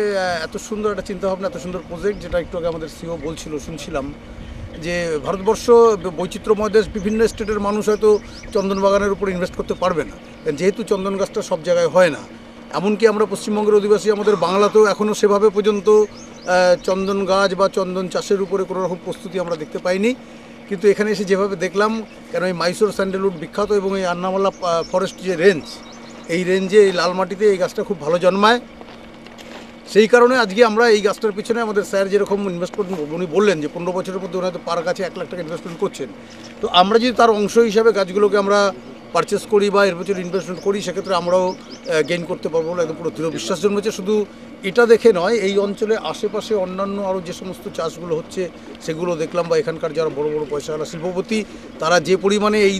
এত সুন্দর একটা চিন্তাভাবনা, এত সুন্দর প্রজেক্ট, যেটা একটু আগে আমাদের সিও বলছিল, শুনছিলাম যে ভারতবর্ষ বৈচিত্র্যময় দেশ, বিভিন্ন স্টেটের মানুষ হয়তো চন্দন বাগানের উপর ইনভেস্ট করতে পারবে না, যেহেতু চন্দন গাছটা সব জায়গায় হয় না। এমনকি আমরা পশ্চিমবঙ্গের অধিবাসী, আমাদের বাংলাতেও এখনও সেভাবে পর্যন্ত চন্দন গাছ বা চন্দন চাষের উপরে কোনো রকম প্রস্তুতি আমরা দেখতে পাইনি। কিন্তু এখানে এসে যেভাবে দেখলাম, কেন এই মাইসোর স্যান্ডেলউড বিখ্যাত, এবং এই আন্নামালা ফরেস্ট যে রেঞ্জ, এই রেঞ্জে এই লাল মাটিতে এই গাছটা খুব ভালো জন্মায়। সেই কারণে আজকে আমরা এই গাছটার পিছনে আমাদের স্যার যেরকম ইনভেস্টমেন্ট, উনি বললেন যে 15 বছরের মধ্যে উনি হয়তো পার গাছে 1 লাখ টাকা ইনভেস্টমেন্ট করছেন। তো আমরা যদি তার অংশ হিসাবে গাছগুলোকে আমরা পারচেস করি বা এর পেছনে ইনভেস্টমেন্ট করি, সেক্ষেত্রে আমরাও গেইন করতে পারবো বলে একদম পুরো দৃঢ় বিশ্বাস জন্মেছে। শুধু এটা দেখে নয়, এই অঞ্চলে আশেপাশে অন্যান্য আরও যে সমস্ত চাষগুলো হচ্ছে সেগুলো দেখলাম, বা এখানকার যারা বড় বড় পয়সাওয়ালা শিল্পপতি তারা যে পরিমাণে এই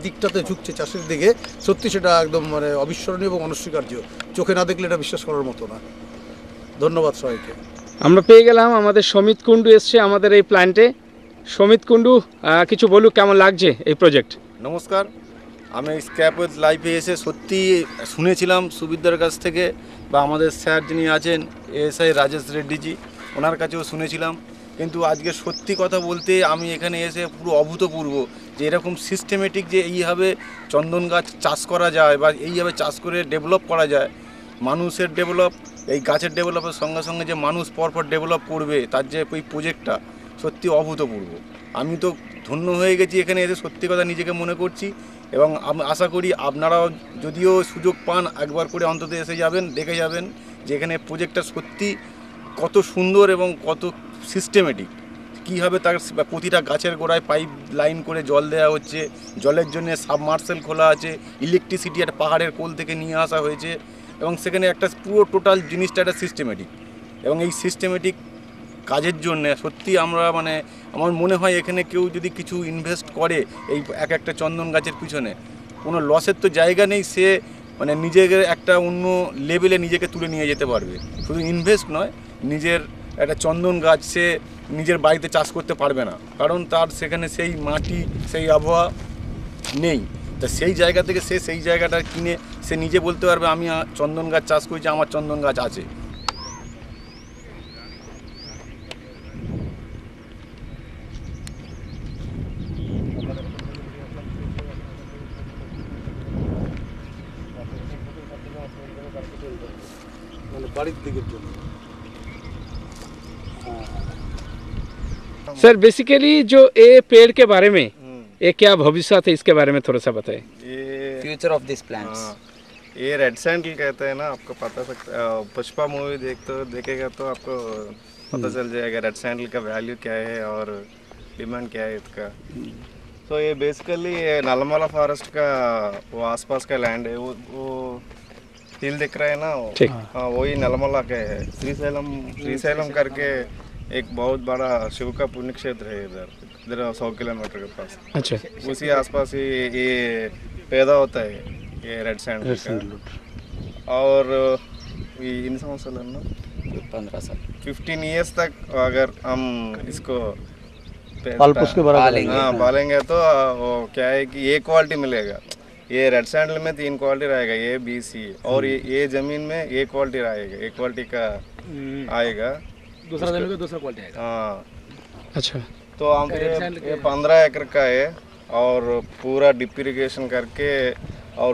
দিকটাতে ঝুঁকছে চাষের দিকে, সত্যি সেটা একদম মানে অবিস্মরণীয় এবং অনস্বীকার্য। চোখে না দেখলে এটা বিশ্বাস করার মতো না। ধন্যবাদ সবাইকে। আমরা পেয়ে গেলাম আমাদের সমিত কুণ্ডু এসছে আমাদের এই প্ল্যান্টে। সমিত কুণ্ডু কিছু বলুক, কেমন লাগছে এই প্রজেক্ট? নমস্কার, আমি স্ক্র্যাপ উইথ লাইফে এসে সত্যি শুনেছিলাম সুবিধার কাছ থেকে, বা আমাদের স্যার যিনি আছেন এএসআই রাজেশ রেড্ডিজি, ওনার কাছেও শুনেছিলাম। কিন্তু আজকে সত্যি কথা বলতে আমি এখানে এসে পুরো অভূতপূর্ব যে এরকম সিস্টেমেটিক যে এইভাবে চন্দন গাছ চাষ করা যায় বা এইভাবে চাষ করে ডেভেলপ করা যায়। মানুষের ডেভেলপ, এই গাছের ডেভেলপের সঙ্গে সঙ্গে যে মানুষ পরপর ডেভেলপ করবে তার যে ওই প্রজেক্টটা সত্যি অভূতপূর্ব। আমি তো ধন্য হয়ে গেছি এখানে এসে, সত্যি কথা নিজেকে মনে করছি। এবং আশা করি আপনারাও যদিও সুযোগ পান একবার করে অন্তত এসে যাবেন, দেখে যাবেন যে এখানে প্রজেক্টটা সত্যি কত সুন্দর এবং কত সিস্টেমেটিক। কীভাবে তার প্রতিটা গাছের গোড়ায় পাইপ লাইন করে জল দেওয়া হচ্ছে, জলের জন্য সাবমার্সেল খোলা আছে, ইলেকট্রিসিটি একটা পাহাড়ের কোল থেকে নিয়ে আসা হয়েছে, এবং সেখানে একটা পুরো টোটাল জিনিসটা একটা সিস্টেমেটিক। এবং এই সিস্টেমেটিক কাজের জন্য সত্যি আমরা মানে আমার মনে হয় এখানে কেউ যদি কিছু ইনভেস্ট করে এই এক একটা চন্দন গাছের পিছনে, কোনো লসের তো জায়গা নেই। সে মানে নিজেকে একটা অন্য লেভেলে নিজেকে তুলে নিয়ে যেতে পারবে। শুধু ইনভেস্ট নয়, নিজের একটা চন্দন গাছ সে নিজের বাড়িতে চাষ করতে পারবে না, কারণ তার সেখানে সেই মাটি সেই আবহাওয়া নেই। তা সেই জায়গা থেকে সে সেই জায়গাটা কিনে সে নিজে বলতে পারবে আমি চন্দন গাছ চাষ করেছি, আমার চন্দন গাছ আছে। सर बेसिकली जो ये पेड़ के बारे में ये क्या भविष्य है, इसके बारे में थोड़ा सा बताएं। ये फ्यूचर ऑफ दिस प्लांट्स। ये रेड सैंडल कहते हैं ना, आपको पता सकता। पुष्पा मूवी देखेगा तो आपको पता चल जाएगा रेड सैंडल का वैल्यू क्या है और डिमांड क्या है इसका। तो ये बेसिकली नलमला फॉरेस्ट का वो आसपास का लैंड है, वो हिल दिख रहा है ना, हाँ वही नलमला का है। श्रीशैलम करके एक बहुत बड़ा शिव का पुण्य क्षेत्र है इधर 100 किलोमीटर के पास। अच्छा, उसी आसपास ही ये पैदा होता है ये रेड सैंडल का। और इन संवत्सराल ना 15 साल 15 इयर्स तक अगर हम इसको पालेंगे तो वो क्या है कि ये क्वालिटी मिलेगा। ये रेड सैंडल में 3 क्वालिटी रहेगा, ए बी सी, और ये जमीन में ये क्वालिटी रहेगा, एक क्वालिटी का आएगा, दूसरा जमीन का दूसरा क्वालिटी आएगा। हाँ, अच्छा। तो हम ये 15 एकड़ का है और पूरा डिप इरिगेशन करके और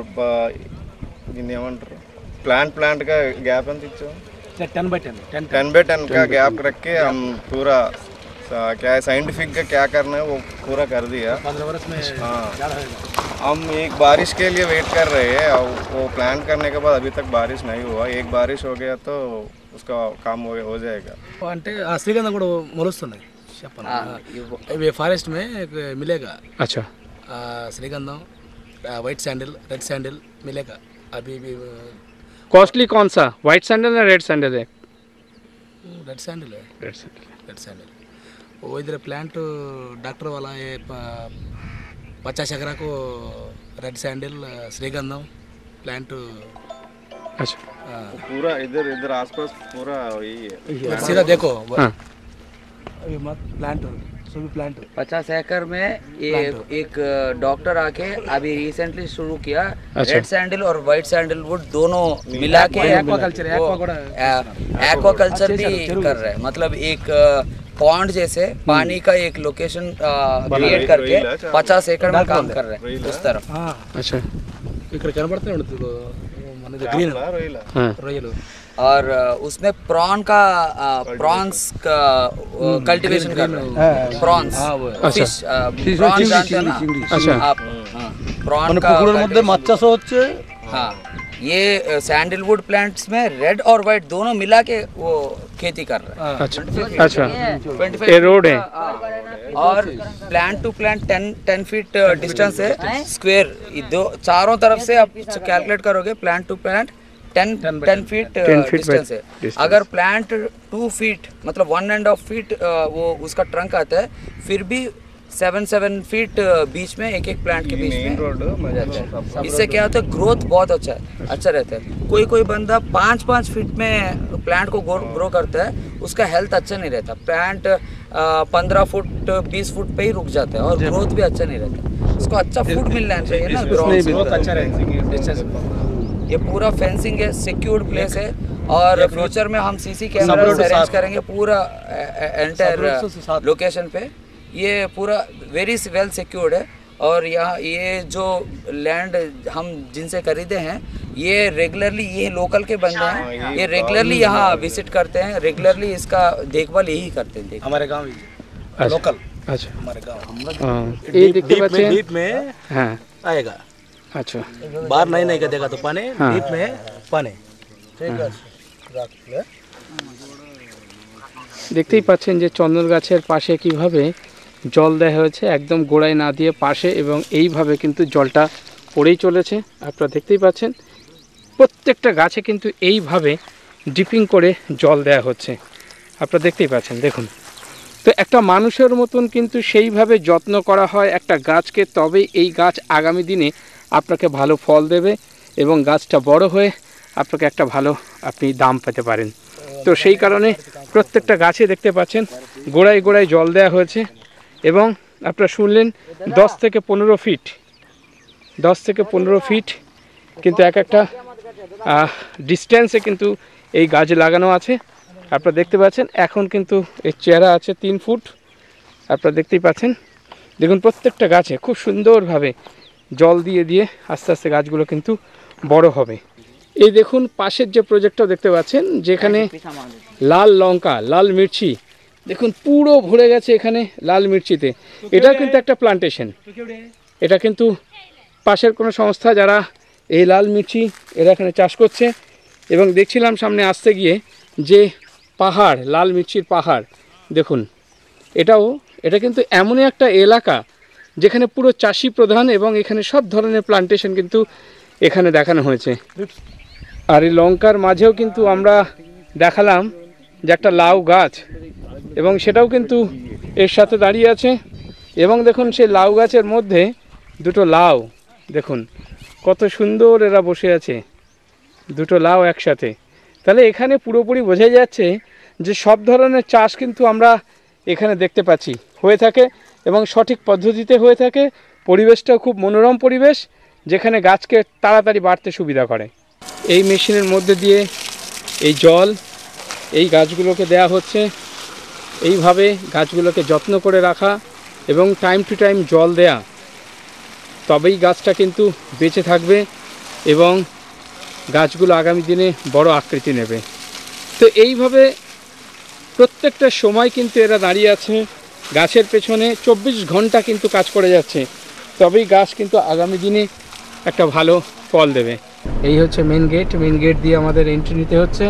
प्लांट का गैप अंत 10 by 10 का गैप रख के हम पूरा क्या है साइंटिफिक का क्या करना है वो पूरा कर दिया। 15 वर्ष में हाँ, हम एक बारिश के लिए वेट कर रहे हैं और वो प्लान करने के बाद अभी तक बारिश नहीं हुआ। एक बारिश हो गया तो उसका काम हो जाएगा। అంటే ఆ శ్రీగంధం కూడా మొలుస్తున్నాయి చెప్పండి, ఇవి ఫారెస్ట్ మే మిలేగా। अच्छा, श्रीगंधम वाइट सैंडल रेड सैंडल मिलेगा अभी भी। कॉस्टली कौन सा, व्हाइट सैंडल या रेड सैंडल है? रेड सैंडल है, रेड सैंडल। वो इधर प्लांट डॉक्टर वाला है 50 एकड़ को रेड सैंडल श्रीगंधम प्लांट। अच्छा, पूरा इधर आसपास पूरा वही है। सीधा देखो हाँ। अभी मत प्लांट सभी प्लांट 50 एकड़ में ये एक डॉक्टर आके अभी रिसेंटली शुरू किया। अच्छा। रेड सैंडल और व्हाइट सैंडल वुड दोनों मिला के एक्वाकल्चर भी कर रहे हैं। मतलब एक पॉन्ड जैसे पानी का एक लोकेशन क्रिएट करके 50 एकड़ में काम कर रहे हैं उस तरफ। अच्छा, ఇక్కడ కనబడుతూనే ఉంటుంది మనది గ్రీన్ రొయ్యలు। और उसमें प्रॉन्स का कल्टीवेशन कर रहे हैं। प्रॉन्स फिश प्रॉन जानते हैं ना? अच्छा, आप प्रॉन মানে का পুকুরের মধ্যে মাছ চাষ হচ্ছে। हाँ, ये सैंडलवुड प्लांट्स में रेड और वाइट दोनों मिला के वो खेती कर रहा है। अच्छा अच्छा, ये रोड है और plant to plant 10 feet distance है स्क्वायर। दो चारों तरफ से आप कैलकुलेट करोगे plant to plant 10 feet distance है। अगर प्लांट 2 फीट मतलब 1.5 फीट वो उसका ट्रंक आता है, फिर भी 7 फीट बीच में एक प्लांट के बीच में रहता है। इससे क्या होता है, ग्रोथ बहुत अच्छा रहता है। कोई बंदा 5 फीट में प्लांट को ग्रो करता है, उसका हेल्थ अच्छा नहीं रहता। प्लांट 15 फुट 20 फुट पे ही रुक जाता है और ग्रोथ भी अच्छा नहीं रहता। उसको अच्छा फूड मिलना चाहिए ना, ग्रोथ अच्छा रहता। ये पूरा फेंसिंग है, सिक्योर्ड प्लेस है और फ्यूचर में हम सीसी कैमरा अरेंज करेंगे पूरा एंटायर लोकेशन पे। ये पूरा वेरी वेल सिक्योर्ड है और यहाँ ये जो लैंड हम जिनसे खरीदे हैं ये रेगुलरली, ये लोकल के बंदे हैं, ये रेगुलरली यहाँ विजिट करते हैं, रेगुलरली इसका देखभाल यही करते हैं। हमारे गाँव लोकल, अच्छा हमारे गाँव ये देखते बच्चे डीप में हाँ आएगा। अच्छा, बाहर नहीं का देखा तो पानी डीप में पानी। দেখতেই পাচ্ছেন যে চন্দন গাছের পাশে কিভাবে জল দেওয়া হয়েছে, একদম গোড়ায় না দিয়ে পাশে, এবং এইভাবে কিন্তু জলটা পড়েই চলেছে। আপনারা দেখতেই পাচ্ছেন প্রত্যেকটা গাছে কিন্তু এইভাবে ডিপিং করে জল দেওয়া হচ্ছে। আপনারা দেখতেই পাচ্ছেন, দেখুন। তো একটা মানুষের মতন কিন্তু সেইভাবে যত্ন করা হয় একটা গাছকে, তবে এই গাছ আগামী দিনে আপনাকে ভালো ফল দেবে এবং গাছটা বড় হয়ে আপনাকে একটা ভালো আপনি দাম পেতে পারেন। তো সেই কারণে প্রত্যেকটা গাছে দেখতে পাচ্ছেন গোড়ায় গোড়ায় জল দেওয়া হয়েছে এবং আপনারা শুনলেন 10 থেকে 15 ফিট কিন্তু একটা ডিস্টেন্সে কিন্তু এই গাছ লাগানো আছে। আপনারা দেখতে পাচ্ছেন এখন কিন্তু এর চেহারা আছে 3 ফুট। আপনারা দেখতেই পাচ্ছেন, দেখুন প্রত্যেকটা গাছে খুব সুন্দরভাবে জল দিয়ে দিয়ে আস্তে আস্তে গাছগুলো কিন্তু বড় হবে। এই দেখুন পাশের যে প্রজেক্টটা দেখতে পাচ্ছেন যেখানে লাল লঙ্কা, লাল মির্চি, দেখুন পুরো ভরে গেছে এখানে লাল মির্চিতে। এটা কিন্তু একটা প্লান্টেশন, এটা কিন্তু পাশের কোনো সংস্থা যারা এই লাল মির্চি এরা এখানে চাষ করছে। এবং দেখছিলাম সামনে আসতে গিয়ে যে পাহাড়, লাল মির্চির পাহাড়, দেখুন এটা কিন্তু এমনই একটা এলাকা যেখানে পুরো চাষি প্রধান এবং এখানে সব ধরনের প্লান্টেশন কিন্তু এখানে দেখানো হয়েছে। আর এই লঙ্কার মাঝেও কিন্তু আমরা দেখালাম যে একটা লাউ গাছ, এবং সেটাও কিন্তু এর সাথে দাঁড়িয়ে আছে। এবং দেখুন সেই লাউ গাছের মধ্যে দুটো লাউ, দেখুন কত সুন্দর এরা বসে আছে, দুটো লাউ একসাথে। তাহলে এখানে পুরোপুরি বোঝা যাচ্ছে যে সব ধরনের চাষ কিন্তু আমরা এখানে দেখতে পাচ্ছি হয়ে থাকে এবং সঠিক পদ্ধতিতে হয়ে থাকে। পরিবেশটাও খুব মনোরম পরিবেশ যেখানে গাছকে তাড়াতাড়ি বাড়তে সুবিধা করে। এই মেশিনের মধ্যে দিয়ে এই জল এই গাছগুলোকে দেয়া হচ্ছে। এইভাবে গাছগুলোকে যত্ন করে রাখা এবং টাইম টু টাইম জল দেয়া, তবেই গাছটা কিন্তু বেঁচে থাকবে এবং গাছগুলো আগামী দিনে বড় আকৃতি নেবে। তো এইভাবে প্রত্যেকটা সময় কিন্তু এরা দাঁড়িয়ে আছে গাছের পেছনে, 24 ঘন্টা কিন্তু কাজ করে যাচ্ছে, তবেই গাছ কিন্তু আগামী দিনে একটা ভালো ফল দেবে। এই হচ্ছে মেন গেট দিয়ে আমাদের এন্ট্রি নিতে হচ্ছে।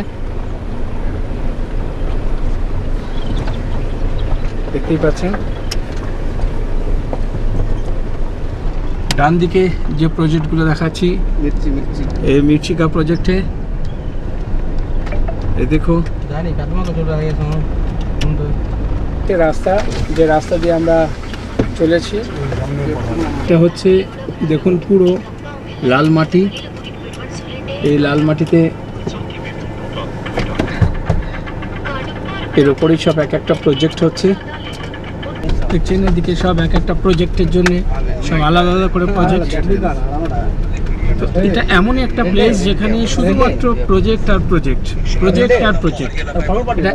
দেখতেই পাচ্ছেন ডান দিকে যে প্রজেক্টগুলো দেখাচ্ছি, এই মির্চি কা प्रोजेक्ट है। ये देखो রাস্তা দিয়ে আমরা চলেছি, এটা হচ্ছে দেখুন পুরো লাল মাটি। এই লাল মাটিতে এর উপরেই সব একটা প্রজেক্ট হচ্ছে। দেখছেন এদিকে সব একটা প্রজেক্টের জন্য সব আলাদা আলাদা করে প্রজেক্ট। তো এটা এমনই একটা প্লেস যেখানে শুধুমাত্র প্রজেক্ট আর প্রজেক্ট, এটা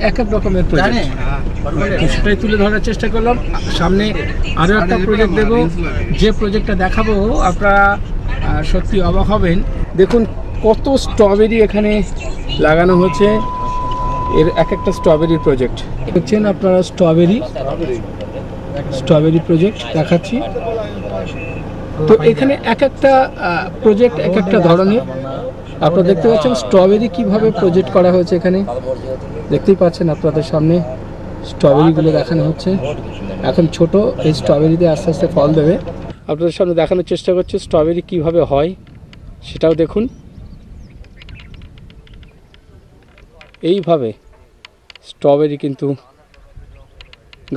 এক এক রকমের প্রজেক্ট। সেটাই তুলে ধরার চেষ্টা করলাম। সামনে আরও একটা প্রজেক্ট দেবো, যে প্রজেক্টটা দেখাবো আপনারা সত্যি অবাক হবেন। দেখুন কত স্ট্রবেরি এখানে লাগানো হচ্ছে, এর একটা স্ট্রবেরি প্রজেক্ট দেখছেন আপনারা। স্ট্রবেরি প্রজেক্ট দেখাচ্ছি। তো এখানে একটা প্রজেক্ট একটা ধরনের, আপনারা দেখতে পাচ্ছেন স্ট্রবেরি কিভাবে প্রজেক্ট করা হয়েছে এখানে, দেখতেই পাচ্ছেন আপনাদের সামনে স্ট্রবেরিগুলো দেখানো হচ্ছে। এখন ছোট, এই স্ট্রবেরিতে আস্তে আস্তে ফল দেবে। আপনাদের সামনে দেখানোর চেষ্টা করছি স্ট্রবেরি কিভাবে হয় সেটাও দেখুন। এইভাবে স্ট্রবেরি কিন্তু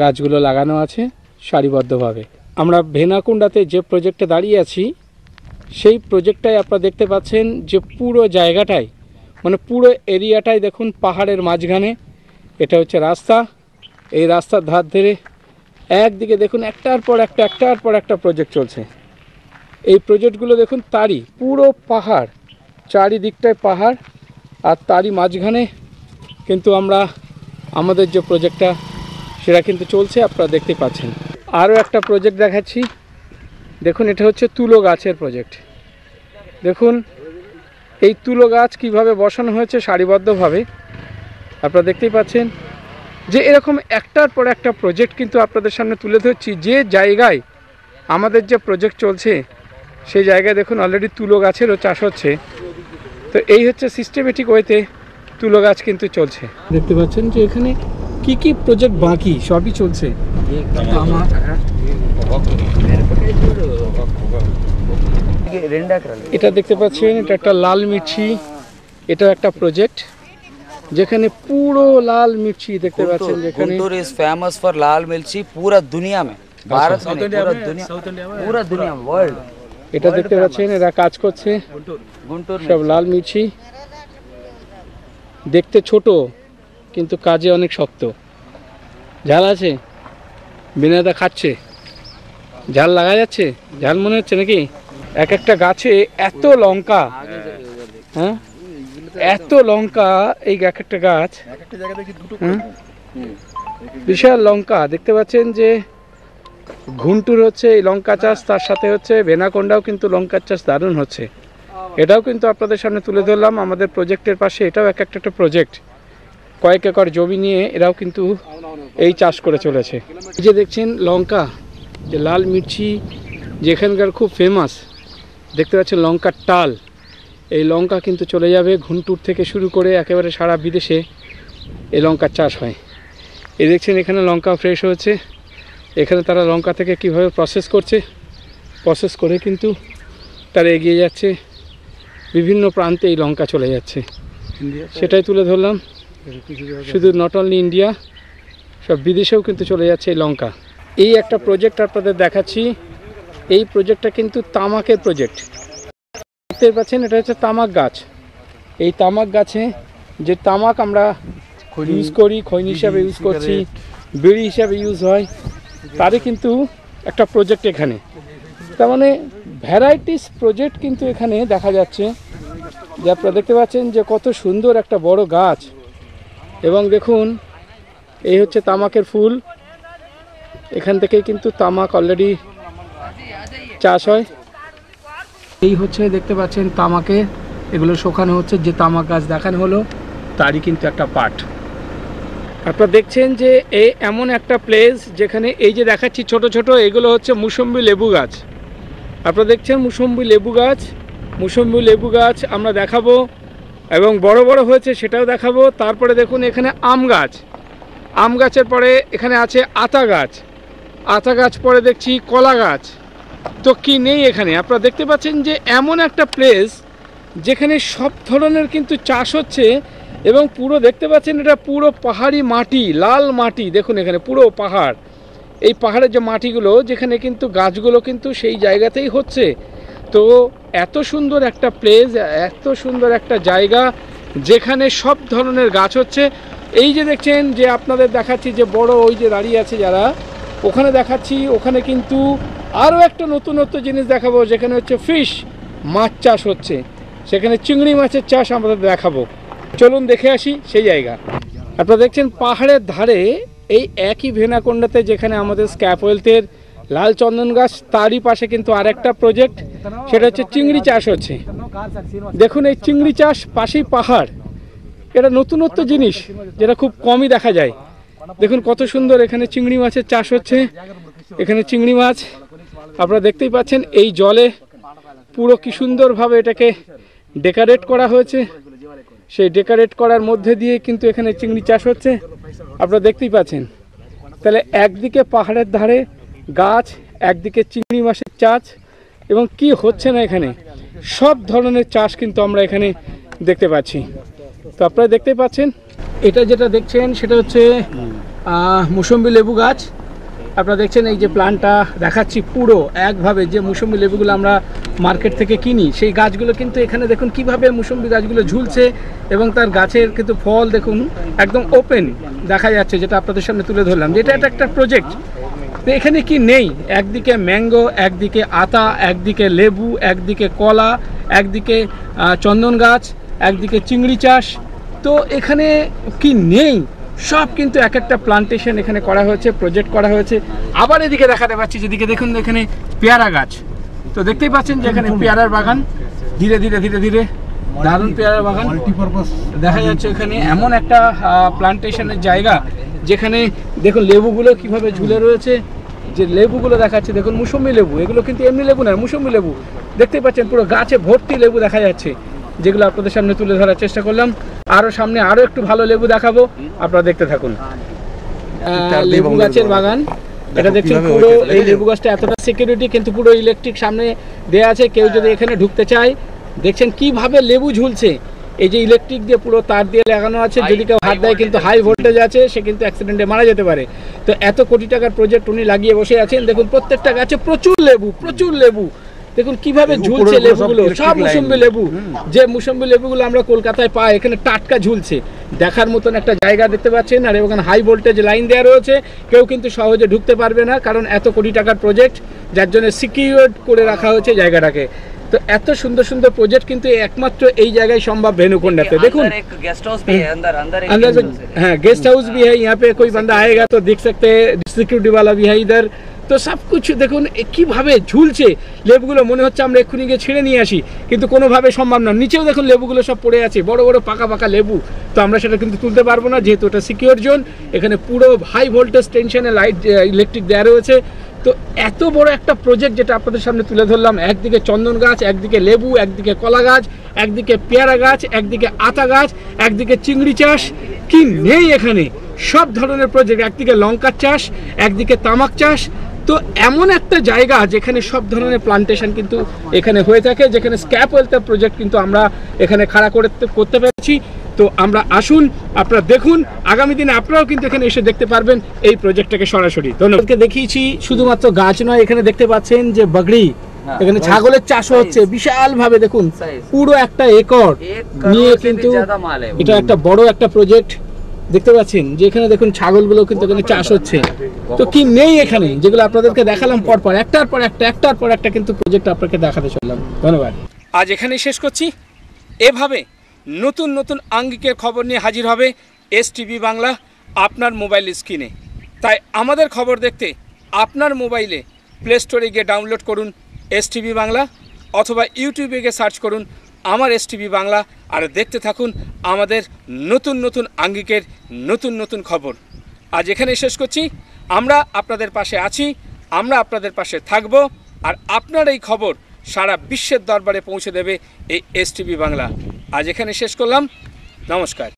গাছগুলো লাগানো আছে সারিবদ্ধভাবে। আমরা ভেনাকুণ্ডাতে যে প্রজেক্টে দাঁড়িয়ে আছি সেই প্রজেক্টটায় আপনারা দেখতে পাচ্ছেন যে পুরো জায়গাটাই মানে পুরো এরিয়াটাই দেখুন পাহাড়ের মাঝখানে। এটা হচ্ছে রাস্তা, এই রাস্তার ধার ধরে একদিকে দেখুন একটার পর একটা প্রজেক্ট চলছে। এই প্রজেক্টগুলো দেখুন তারই পুরো পাহাড়, চারিদিকটায় পাহাড়, আর তারই মাঝখানে কিন্তু আমরা আমাদের যে প্রজেক্টটা সেটা কিন্তু চলছে, আপনারা দেখতে পাচ্ছেন। আরও একটা প্রজেক্ট দেখাচ্ছি, দেখুন এটা হচ্ছে তুলো গাছের প্রজেক্ট। দেখুন এই তুলো গাছ কীভাবে বসানো হয়েছে সারিবদ্ধভাবে, আপনারা দেখতেই পাচ্ছেন যে এরকম একটার পর একটা প্রজেক্ট কিন্তু আপনাদের সামনে তুলে ধরছি। যে জায়গায় আমাদের যে প্রজেক্ট চলছে সেই জায়গায় দেখুন অলরেডি তুলো গাছেরও চাষ হচ্ছে। তো এই হচ্ছে সিস্টেমেটিক ওয়েতে তুলো গাছ কিন্তু চলছে। দেখতে পাচ্ছেন যে এখানে কি কি প্রজেক্ট বাকি সবই চলছে। এটা দেখতে পাচ্ছেন, এটা একটা লাল মির্চি, এটা একটা প্রজেক্ট যেখানে পুরো লাল মির্চি দেখতে পাচ্ছেন। যেখানে गुंटूर इज फेमस फॉर लाल मिर्ची पूरा दुनिया में, भारत में पूरा दुनिया में वर्ल्ड। এটা দেখতে পাচ্ছেন এরা কাজ করছে, गुंटूर সব লাল মির্চি, দেখতে ছোট কিন্তু কাজে অনেক শক্ত। ঝাল আছে, বিনাদা খাচ্ছে, ঝাল লাগা যাচ্ছে, ঝাল মনে হচ্ছে নাকি? এক একটা গাছে এত লঙ্কা, হ্যাঁ এত লঙ্কা, এই এক একটা গাছ, বিশাল লঙ্কা। দেখতে পাচ্ছেন যে ঘুন্টুর হচ্ছে এই লঙ্কা চাষ, তার সাথে হচ্ছে ভেনাকোন্ডাও কিন্তু লঙ্কার চাষ দারুণ হচ্ছে। এটাও কিন্তু আপনাদের সামনে তুলে ধরলাম আমাদের প্রজেক্টের পাশে। এটাও এক একটা প্রজেক্ট, কয়েক একর জমি নিয়ে এরাও কিন্তু এই চাষ করে চলেছে। এই যে দেখছেন লঙ্কা, যে লাল মির্চি যেখানকার খুব ফেমাস, দেখতে পাচ্ছেন লঙ্কার টাল। এই লঙ্কা কিন্তু চলে যাবে ঘুন্টুর থেকে শুরু করে একেবারে সারা বিদেশে এই লঙ্কার চাষ হয়। এই দেখছেন এখানে লঙ্কা ফ্রেশ হয়েছে, এখানে তারা লঙ্কা থেকে কিভাবে প্রসেস করছে, প্রসেস করে কিন্তু তারা এগিয়ে যাচ্ছে, বিভিন্ন প্রান্তে এই লঙ্কা চলে যাচ্ছে, সেটাই তুলে ধরলাম। শুধু নট অনলি ইন্ডিয়া, সব বিদেশেও কিন্তু চলে যাচ্ছে এই লঙ্কা। এই একটা প্রজেক্ট আপনাদের দেখাচ্ছি, এই প্রজেক্টটা কিন্তু তামাকের প্রজেক্ট। দেখতে পাচ্ছেন এটা হচ্ছে তামাক গাছ। এই তামাক গাছে যে তামাক আমরা ইউজ করি, খৈনি হিসাবে ইউজ করছি, বিড়ি হিসাবে ইউজ হয়, তারই কিন্তু একটা প্রজেক্ট এখানে। তার মানে ভ্যারাইটিস প্রজেক্ট কিন্তু এখানে দেখা যাচ্ছে, যে আপনারা দেখতে পাচ্ছেন যে কত সুন্দর একটা বড় গাছ। এবং দেখুন এই হচ্ছে তামাকের ফুল, এখান থেকে কিন্তু তামাক অলরেডি চাষ হয়। এই হচ্ছে দেখতে পাচ্ছেন তামাকে এগুলো শুকানো হচ্ছে, যে তামাক গাছ দেখানো হলো তারই কিন্তু একটা পার্ট। আপনারা দেখছেন যে এই এমন একটা প্লেস যেখানে এই যে দেখাচ্ছি ছোট ছোট, এগুলো হচ্ছে মুসম্বি লেবু গাছ। আপনারা দেখছেন মুসম্বি লেবু গাছ, মুসম্বি লেবু গাছ আমরা দেখাবো, এবং বড় বড় হয়েছে সেটাও দেখাবো। তারপরে দেখুন এখানে আম গাছ, আম গাছের পরে এখানে আছে আতা গাছ, আতা গাছ পরে দেখছি কলা গাছ। তো কি নেই এখানে? আপনারা দেখতে পাচ্ছেন যে এমন একটা প্লেস যেখানে সব ধরনের কিন্তু চাষ হচ্ছে, এবং পুরো দেখতে পাচ্ছেন এটা পুরো পাহাড়ি মাটি, লাল মাটি। দেখুন এখানে পুরো পাহাড়, এই পাহাড়ের যে মাটিগুলো যেখানে কিন্তু গাছগুলো কিন্তু সেই জায়গাতেই হচ্ছে। তো এত সুন্দর একটা প্লেস, এত সুন্দর একটা জায়গা যেখানে সব ধরনের গাছ হচ্ছে। এই যে দেখছেন যে আপনাদের দেখাচ্ছি যে বড় ওই যে দাঁড়িয়ে আছে যারা, ওখানে দেখাচ্ছি, ওখানে কিন্তু আরও একটা নতুনত্ব জিনিস দেখাবো, যেখানে হচ্ছে ফিশ, মাছ চাষ হচ্ছে, সেখানে চিংড়ি মাছের চাষ আমাদের দেখাবো। চলুন দেখে আসি সেই জায়গা। আপনারা দেখছেন পাহাড়ের ধারে এই একই ভেনাকোন্ডাতে যেখানে আমাদের স্ক্যাপওয়েলথের লাল চন্দন গাছ, তারই পাশে কিন্তু আরেকটা প্রজেক্ট, সেটা হচ্ছে চিংড়ি চাষ হচ্ছে। দেখুন এই চিংড়ি চাষ, পাশেই পাহাড়, এটা নতুনত্ব জিনিস যেটা খুব কমই দেখা যায়। দেখুন কত সুন্দর এখানে চিংড়ি মাছের চাষ হচ্ছে। এখানে চিংড়ি মাছ আপনারা দেখতেই পাচ্ছেন এই জলে পুরো কি সুন্দরভাবে এটাকে ডেকোরেট করা হয়েছে, সেই ডেকোরেট করার মধ্যে দিয়ে কিন্তু এখানে চিংড়ি চাষ হচ্ছে, আপনারা দেখতেই পাচ্ছেন। তাহলে একদিকে পাহাড়ের ধারে গাছ, একদিকে চিংড়ি মাছের চাষ, এবং কি হচ্ছে না এখানে সব ধরনের চাষ কিন্তু আমরা এখানে দেখতে পাচ্ছি। তো আপনারা দেখতেই পাচ্ছেন, এটা যেটা দেখছেন সেটা হচ্ছে মৌসুম্বি লেবু গাছ। আপনারা দেখছেন এই যে প্ল্যান্টটা দেখাচ্ছি পুরো একভাবে, যে মৌসুম্বি লেবুগুলো আমরা মার্কেট থেকে কিনি সেই গাছগুলো কিন্তু এখানে দেখুন কিভাবে মৌসুম্বি গাছগুলো ঝুলছে, এবং তার গাছের কিন্তু ফল দেখুন একদম ওপেন দেখা যাচ্ছে, যেটা আপনাদের সামনে তুলে ধরলাম যে এটা একটা প্রজেক্ট। তো এখানে কি নেই, একদিকে ম্যাঙ্গো, একদিকে আতা, একদিকে লেবু, একদিকে কলা, একদিকে চন্দন গাছ, একদিকে চিংড়ি চাষ। তো এখানে কি নেই, সব কিন্তু এক একটা প্লান্টেশন এখানে করা হয়েছে, প্রজেক্ট করা হয়েছে। আবার এদিকে দেখাতে পাচ্ছি, যেদিকে দেখুন এখানে পেয়ারা গাছ। তো দেখতেই পাচ্ছেন যে এখানে পেয়ারার বাগান, ধীরে ধীরে ধীরে ধীরে দারুণ পেয়ারার বাগান দেখা যাচ্ছে। এখানে এমন একটা প্লান্টেশনের জায়গা যেখানে দেখুন লেবুগুলো কিভাবে ঝুলে রয়েছে, যে লেবুগুলো দেখাচ্ছে দেখুন মৌসুম্বি লেবু, এগুলো কিন্তু এমনি লেবু না, মৌসুম্বি লেবু। দেখতেই পাচ্ছেন পুরো গাছে ভর্তি লেবু দেখা যাচ্ছে, যেগুলো আপনাদের সামনে তুলে ধরার চেষ্টা করলাম। আরও সামনে আরও একটু ভালো লেবু দেখাবো, আপনারা দেখতে থাকুন। লেবু গাছের বাগান এটা দেখছেন, পুরো এই লেবু গাছটা এতটা সিকিউরিটি, কিন্তু পুরো ইলেকট্রিক সামনে দেওয়া আছে, কেউ যদি এখানে ঢুকতে চায় দেখছেন কিভাবে লেবু ঝুলছে। এই যে ইলেকট্রিক দিয়ে পুরো তার দিয়ে লাগানো আছে, যদি কেউ হাত দেয় কিন্তু হাই ভোল্টেজ আছে, সে কিন্তু অ্যাক্সিডেন্টে মারা যেতে পারে। তো এত কোটি টাকার প্রজেক্ট উনি লাগিয়ে বসে আছেন। দেখুন প্রত্যেকটা গাছে প্রচুর লেবু, প্রচুর লেবু, দেখুন কিভাবে ঝুলছে লেবুগুলো, সব মৌসুম্বি লেবু। যে মৌসুম্বি লেবুগুলো আমরা কলকাতায় পাই, এখানে টাটকা ঝুলছে, দেখার মতন একটা জায়গা দেখতে পাচ্ছেন। আর ওখানে হাই ভোল্টেজ লাইন দেওয়া রয়েছে, কেউ কিন্তু সহজে ঢুকতে পারবে না, কারণ এত কোটি টাকার প্রজেক্ট, যার জন্য সিকিউরড করে রাখা হয়েছে জায়গাটাকে। तो এত সুন্দর সুন্দর प्रोजेक्ट কিন্তু একমাত্র এই জায়গায় সম্ভব भेनुकोंडा। देखो गेस्ट हाउस भी है अंदर हाँ गेस्ट हाउस भी है, यहाँ पे कोई बंदा आएगा तो देख सकते हैं, सिक्योरिटी वाला भी है इधर। तो सब कुछ দেখুন কিভাবে ঝুলছে লেবুগুলো, মনে হচ্ছে আমরা এক্ষুনি গিয়ে ছিঁড়ে নিয়ে আসি, কিন্তু কোনোভাবে সম্ভব না। নিচেও দেখুন লেবুগুলো সব পড়ে আছে, বড় বড় পাকা পাকা লেবু। তো আমরা সেটা কিন্তু তুলতে পারবো না, যেহেতু এটা সিকিউর জোন। এখানে পুরো হাই ভোল্টেজ টেনশনে লাইট ইলেকট্রিক দেওয়া রয়েছে। তো এত বড় একটা প্রজেক্ট যেটা আপনাদের সামনে তুলে ধরলাম, একদিকে চন্দন গাছ, একদিকে লেবু, একদিকে কলা গাছ, একদিকে পেয়ারা গাছ, একদিকে আতা গাছ, একদিকে চিংড়ি চাষ, কি নেই এখানে সব ধরনের প্রজেক্ট। একদিকে লঙ্কার চাষ, একদিকে তামাক চাষ। তো এমন একটা জায়গা যেখানে সব ধরনের প্লান্টেশন কিন্তু এখানে হয়ে থাকে, যেখানে স্ক্যাপ ওয়েলথের প্রজেক্ট কিন্তু আমরা এখানে খাড়া করতে পেরেছি। তো আমরা আসুন, আপনারা দেখুন, আগামী দিনে আপনারাও কিন্তু এখানে এসে দেখতে পারবেন এই প্রজেক্টটাকে সরাসরি। ধন্যবাদকে দেখিয়েছি শুধুমাত্র গাছ নয়, এখানে দেখতে পাচ্ছেন যে বগড়ি, এখানে ছাগলের চাষও হচ্ছে বিশাল ভাবে। দেখুন পুরো একটা একর নিয়ে কিন্তু এটা একটা বড় একটা প্রজেক্ট দেখতে পাচ্ছেন, যে এখানে দেখুন ছাগলগুলো কিন্তু এখানে চাষ হচ্ছে। তো কি নেই এখানে, যেগুলো আপনাদেরকে দেখালাম পরপর একটার পর একটা কিন্তু প্রজেক্ট আপনাকে দেখাতে চললাম। ধন্যবাদ। আজ এখানেই শেষ করছি। এভাবে নতুন নতুন আঙ্গিকের খবর নিয়ে হাজির হবে এসটিভি বাংলা আপনার মোবাইল স্ক্রিনে। তাই আমাদের খবর দেখতে আপনার মোবাইলে প্লে স্টোরে গিয়ে ডাউনলোড করুন এসটিভি বাংলা, অথবা ইউটিউবে গিয়ে সার্চ করুন আমার এসটিভি বাংলা, আর দেখতে থাকুন আমাদের নতুন নতুন আঙ্গিকের নতুন নতুন খবর। আজ এখানেই শেষ করছি। আমরা আপনাদের পাশে আছি, আমরা আপনাদের পাশে থাকব, আর আপনার এই খবর সারা বিশ্বের দরবারে পৌঁছে দেবে এই এসটিভি বাংলা। আজ এখানে শেষ করলাম। নমস্কার।